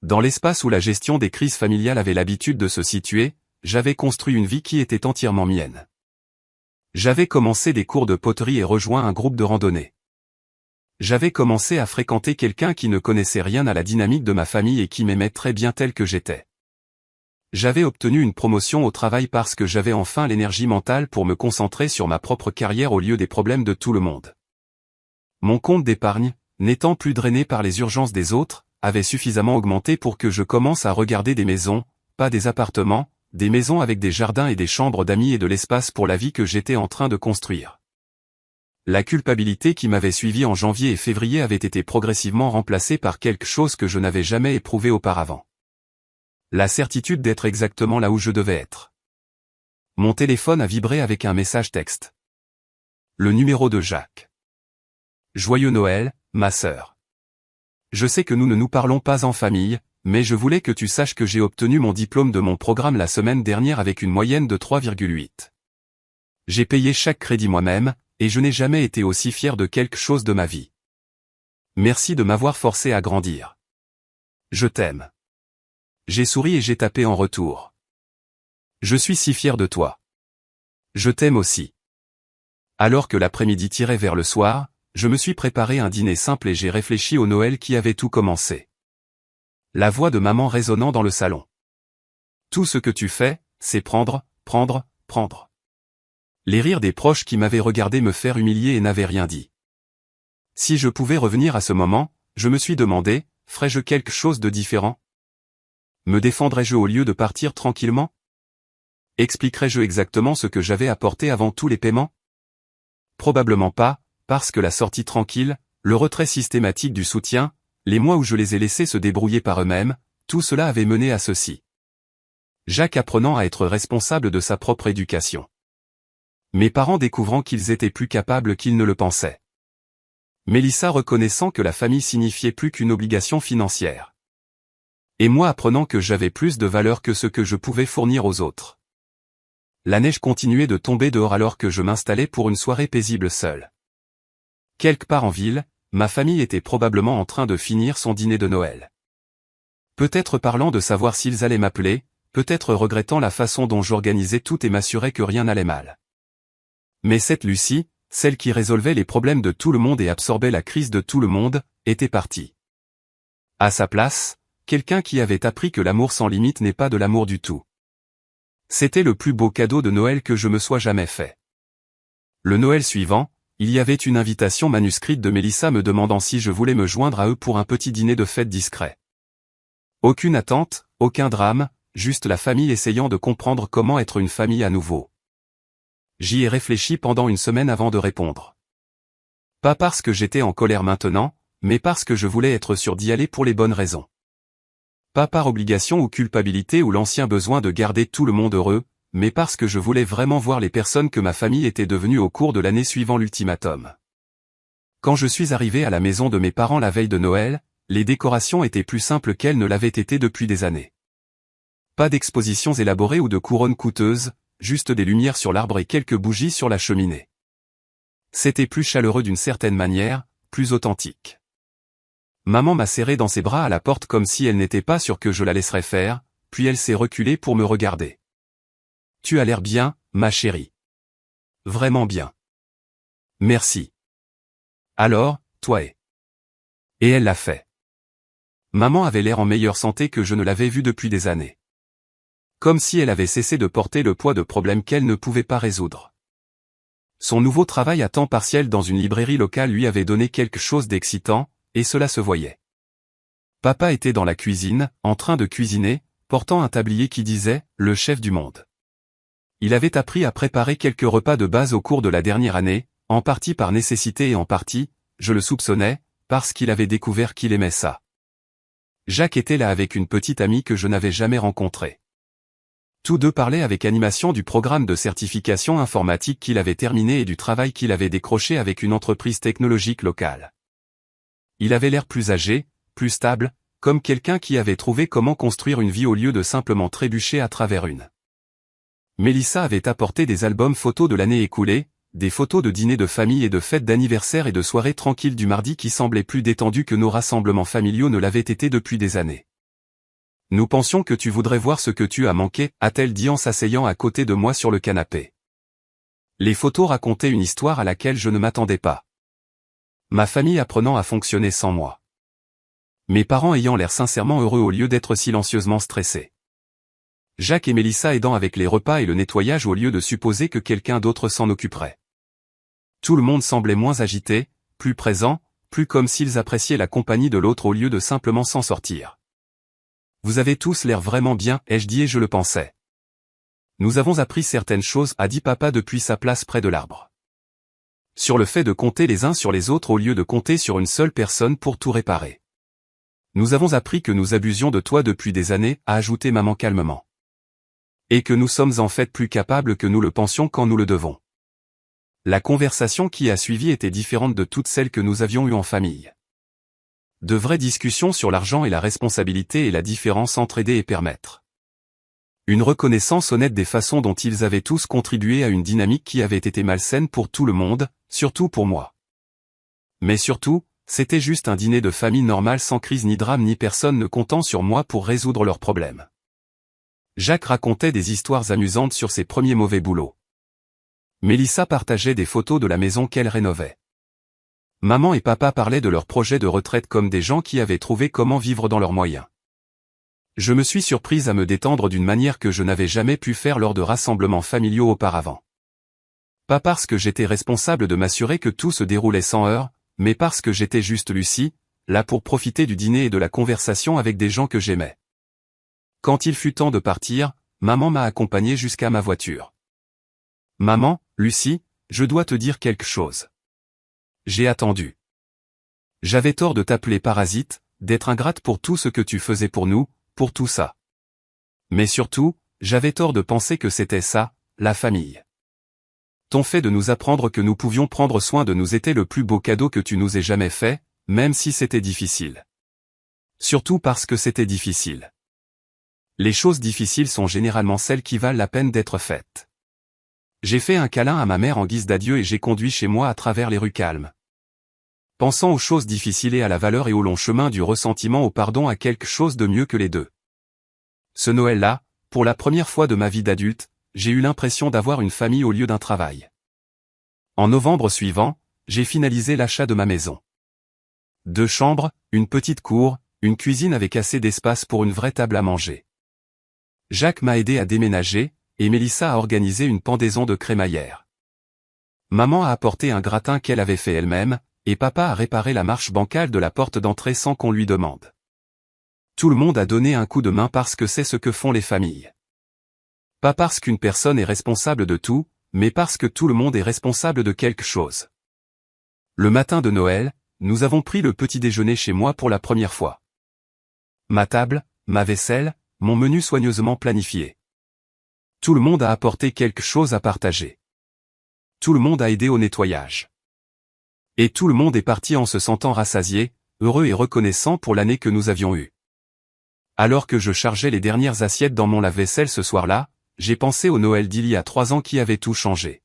S1: Dans l'espace où la gestion des crises familiales avait l'habitude de se situer, j'avais construit une vie qui était entièrement mienne. J'avais commencé des cours de poterie et rejoint un groupe de randonnée. J'avais commencé à fréquenter quelqu'un qui ne connaissait rien à la dynamique de ma famille et qui m'aimait très bien tel que j'étais. J'avais obtenu une promotion au travail parce que j'avais enfin l'énergie mentale pour me concentrer sur ma propre carrière au lieu des problèmes de tout le monde. Mon compte d'épargne, n'étant plus drainé par les urgences des autres, avait suffisamment augmenté pour que je commence à regarder des maisons, pas des appartements, des maisons avec des jardins et des chambres d'amis et de l'espace pour la vie que j'étais en train de construire. La culpabilité qui m'avait suivi en janvier et février avait été progressivement remplacée par quelque chose que je n'avais jamais éprouvé auparavant. La certitude d'être exactement là où je devais être. Mon téléphone a vibré avec un message texte. Le numéro de Jacques. Joyeux Noël, ma sœur. Je sais que nous ne nous parlons pas en famille, mais je voulais que tu saches que j'ai obtenu mon diplôme de mon programme la semaine dernière avec une moyenne de 3,8. J'ai payé chaque crédit moi-même, et je n'ai jamais été aussi fier de quelque chose de ma vie. Merci de m'avoir forcé à grandir. Je t'aime. J'ai souri et j'ai tapé en retour. Je suis si fier de toi. Je t'aime aussi. Alors que l'après-midi tirait vers le soir, je me suis préparé un dîner simple et j'ai réfléchi au Noël qui avait tout commencé. La voix de maman résonnant dans le salon. Tout ce que tu fais, c'est prendre, prendre, prendre. Les rires des proches qui m'avaient regardé me faire humilier et n'avaient rien dit. Si je pouvais revenir à ce moment, je me suis demandé, ferais-je quelque chose de différent? Me défendrais-je au lieu de partir tranquillement? Expliquerais-je exactement ce que j'avais apporté avant tous les paiements? Probablement pas, parce que la sortie tranquille, le retrait systématique du soutien, les mois où je les ai laissés se débrouiller par eux-mêmes, tout cela avait mené à ceci. Jacques apprenant à être responsable de sa propre éducation. Mes parents découvrant qu'ils étaient plus capables qu'ils ne le pensaient. Mélissa reconnaissant que la famille signifiait plus qu'une obligation financière. Et moi apprenant que j'avais plus de valeur que ce que je pouvais fournir aux autres. La neige continuait de tomber dehors alors que je m'installais pour une soirée paisible seule. Quelque part en ville, ma famille était probablement en train de finir son dîner de Noël. Peut-être parlant de savoir s'ils allaient m'appeler, peut-être regrettant la façon dont j'organisais tout et m'assurais que rien n'allait mal. Mais cette Lucie, celle qui résolvait les problèmes de tout le monde et absorbait la crise de tout le monde, était partie. À sa place, quelqu'un qui avait appris que l'amour sans limite n'est pas de l'amour du tout. C'était le plus beau cadeau de Noël que je me sois jamais fait. Le Noël suivant, il y avait une invitation manuscrite de Mélissa me demandant si je voulais me joindre à eux pour un petit dîner de fête discret. Aucune attente, aucun drame, juste la famille essayant de comprendre comment être une famille à nouveau. J'y ai réfléchi pendant une semaine avant de répondre. Pas parce que j'étais en colère maintenant, mais parce que je voulais être sûr d'y aller pour les bonnes raisons. Pas par obligation ou culpabilité ou l'ancien besoin de garder tout le monde heureux, mais parce que je voulais vraiment voir les personnes que ma famille était devenue au cours de l'année suivant l'ultimatum. Quand je suis arrivé à la maison de mes parents la veille de Noël, les décorations étaient plus simples qu'elles ne l'avaient été depuis des années. Pas d'expositions élaborées ou de couronnes coûteuses, juste des lumières sur l'arbre et quelques bougies sur la cheminée. C'était plus chaleureux d'une certaine manière, plus authentique. Maman m'a serré dans ses bras à la porte comme si elle n'était pas sûre que je la laisserais faire, puis elle s'est reculée pour me regarder. « Tu as l'air bien, ma chérie. Vraiment bien. Merci. Alors, toi et... » Et elle l'a fait. Maman avait l'air en meilleure santé que je ne l'avais vue depuis des années. Comme si elle avait cessé de porter le poids de problèmes qu'elle ne pouvait pas résoudre. Son nouveau travail à temps partiel dans une librairie locale lui avait donné quelque chose d'excitant, et cela se voyait. Papa était dans la cuisine, en train de cuisiner, portant un tablier qui disait « Le chef du monde ». Il avait appris à préparer quelques repas de base au cours de la dernière année, en partie par nécessité et en partie, je le soupçonnais, parce qu'il avait découvert qu'il aimait ça. Jacques était là avec une petite amie que je n'avais jamais rencontrée. Tous deux parlaient avec animation du programme de certification informatique qu'il avait terminé et du travail qu'il avait décroché avec une entreprise technologique locale. Il avait l'air plus âgé, plus stable, comme quelqu'un qui avait trouvé comment construire une vie au lieu de simplement trébucher à travers une. Mélissa avait apporté des albums photos de l'année écoulée, des photos de dîners de famille et de fêtes d'anniversaire et de soirées tranquilles du mardi qui semblaient plus détendues que nos rassemblements familiaux ne l'avaient été depuis des années. « Nous pensions que tu voudrais voir ce que tu as manqué, a-t-elle dit en s'asseyant à côté de moi sur le canapé. Les photos racontaient une histoire à laquelle je ne m'attendais pas. Ma famille apprenant à fonctionner sans moi. Mes parents ayant l'air sincèrement heureux au lieu d'être silencieusement stressés. Jacques et Mélissa aidant avec les repas et le nettoyage au lieu de supposer que quelqu'un d'autre s'en occuperait. Tout le monde semblait moins agité, plus présent, plus comme s'ils appréciaient la compagnie de l'autre au lieu de simplement s'en sortir. Vous avez tous l'air vraiment bien, ai-je dit et je le pensais. Nous avons appris certaines choses, a dit papa depuis sa place près de l'arbre. Sur le fait de compter les uns sur les autres au lieu de compter sur une seule personne pour tout réparer. Nous avons appris que nous abusions de toi depuis des années, a ajouté maman calmement. Et que nous sommes en fait plus capables que nous le pensions quand nous le devons. La conversation qui a suivi était différente de toutes celles que nous avions eues en famille. De vraies discussions sur l'argent et la responsabilité et la différence entre aider et permettre. Une reconnaissance honnête des façons dont ils avaient tous contribué à une dynamique qui avait été malsaine pour tout le monde, surtout pour moi. Mais surtout, c'était juste un dîner de famille normal sans crise ni drame ni personne ne comptant sur moi pour résoudre leurs problèmes. Jacques racontait des histoires amusantes sur ses premiers mauvais boulots. Mélissa partageait des photos de la maison qu'elle rénovait. Maman et papa parlaient de leur projet de retraite comme des gens qui avaient trouvé comment vivre dans leurs moyens. Je me suis surprise à me détendre d'une manière que je n'avais jamais pu faire lors de rassemblements familiaux auparavant. Pas parce que j'étais responsable de m'assurer que tout se déroulait sans heurts, mais parce que j'étais juste Lucie, là pour profiter du dîner et de la conversation avec des gens que j'aimais. Quand il fut temps de partir, maman m'a accompagné jusqu'à ma voiture. « Maman, Lucie, je dois te dire quelque chose. » J'ai attendu. J'avais tort de t'appeler parasite, d'être ingrate pour tout ce que tu faisais pour nous, pour tout ça. Mais surtout, j'avais tort de penser que c'était ça, la famille. Ton fait de nous apprendre que nous pouvions prendre soin de nous était le plus beau cadeau que tu nous aies jamais fait, même si c'était difficile. Surtout parce que c'était difficile. Les choses difficiles sont généralement celles qui valent la peine d'être faites. J'ai fait un câlin à ma mère en guise d'adieu et j'ai conduit chez moi à travers les rues calmes. Pensant aux choses difficiles et à la valeur et au long chemin du ressentiment au pardon à quelque chose de mieux que les deux. Ce Noël-là, pour la première fois de ma vie d'adulte, j'ai eu l'impression d'avoir une famille au lieu d'un travail. En novembre suivant, j'ai finalisé l'achat de ma maison. 2 chambres, une petite cour, une cuisine avec assez d'espace pour une vraie table à manger. Jacques m'a aidé à déménager, et Mélissa a organisé une pendaison de crémaillère. Maman a apporté un gratin qu'elle avait fait elle-même, et papa a réparé la marche bancale de la porte d'entrée sans qu'on lui demande. Tout le monde a donné un coup de main parce que c'est ce que font les familles. Pas parce qu'une personne est responsable de tout, mais parce que tout le monde est responsable de quelque chose. Le matin de Noël, nous avons pris le petit déjeuner chez moi pour la première fois. Ma table, ma vaisselle, mon menu soigneusement planifié. Tout le monde a apporté quelque chose à partager. Tout le monde a aidé au nettoyage. Et tout le monde est parti en se sentant rassasié, heureux et reconnaissant pour l'année que nous avions eue. Alors que je chargeais les dernières assiettes dans mon lave-vaisselle ce soir-là, j'ai pensé au Noël d'il y a 3 ans qui avait tout changé.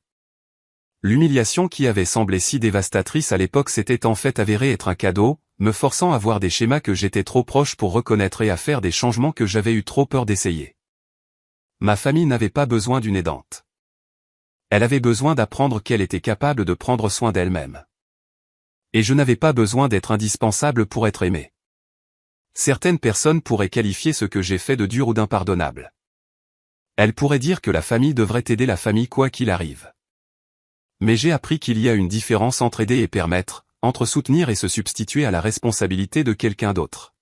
S1: L'humiliation qui avait semblé si dévastatrice à l'époque s'était en fait avérée être un cadeau, me forçant à voir des schémas que j'étais trop proche pour reconnaître et à faire des changements que j'avais eu trop peur d'essayer. Ma famille n'avait pas besoin d'une aidante. Elle avait besoin d'apprendre qu'elle était capable de prendre soin d'elle-même. Et je n'avais pas besoin d'être indispensable pour être aimé. Certaines personnes pourraient qualifier ce que j'ai fait de dur ou d'impardonnable. Elles pourraient dire que la famille devrait aider la famille quoi qu'il arrive. Mais j'ai appris qu'il y a une différence entre aider et permettre, entre soutenir et se substituer à la responsabilité de quelqu'un d'autre.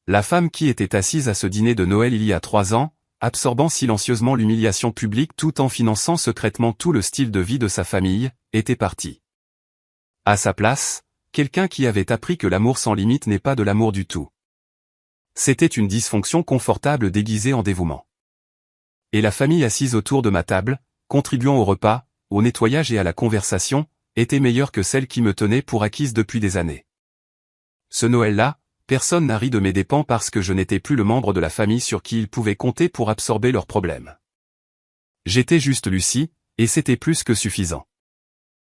S1: La femme qui était assise à ce dîner de Noël il y a 3 ans, absorbant silencieusement l'humiliation publique tout en finançant secrètement tout le style de vie de sa famille, était partie. À sa place, quelqu'un qui avait appris que l'amour sans limite n'est pas de l'amour du tout. C'était une dysfonction confortable déguisée en dévouement. Et la famille assise autour de ma table, contribuant au repas, au nettoyage et à la conversation, était meilleure que celle qui me tenait pour acquise depuis des années. Ce Noël-là, personne n'a ri de mes dépens parce que je n'étais plus le membre de la famille sur qui ils pouvaient compter pour absorber leurs problèmes. J'étais juste Lucie, et c'était plus que suffisant.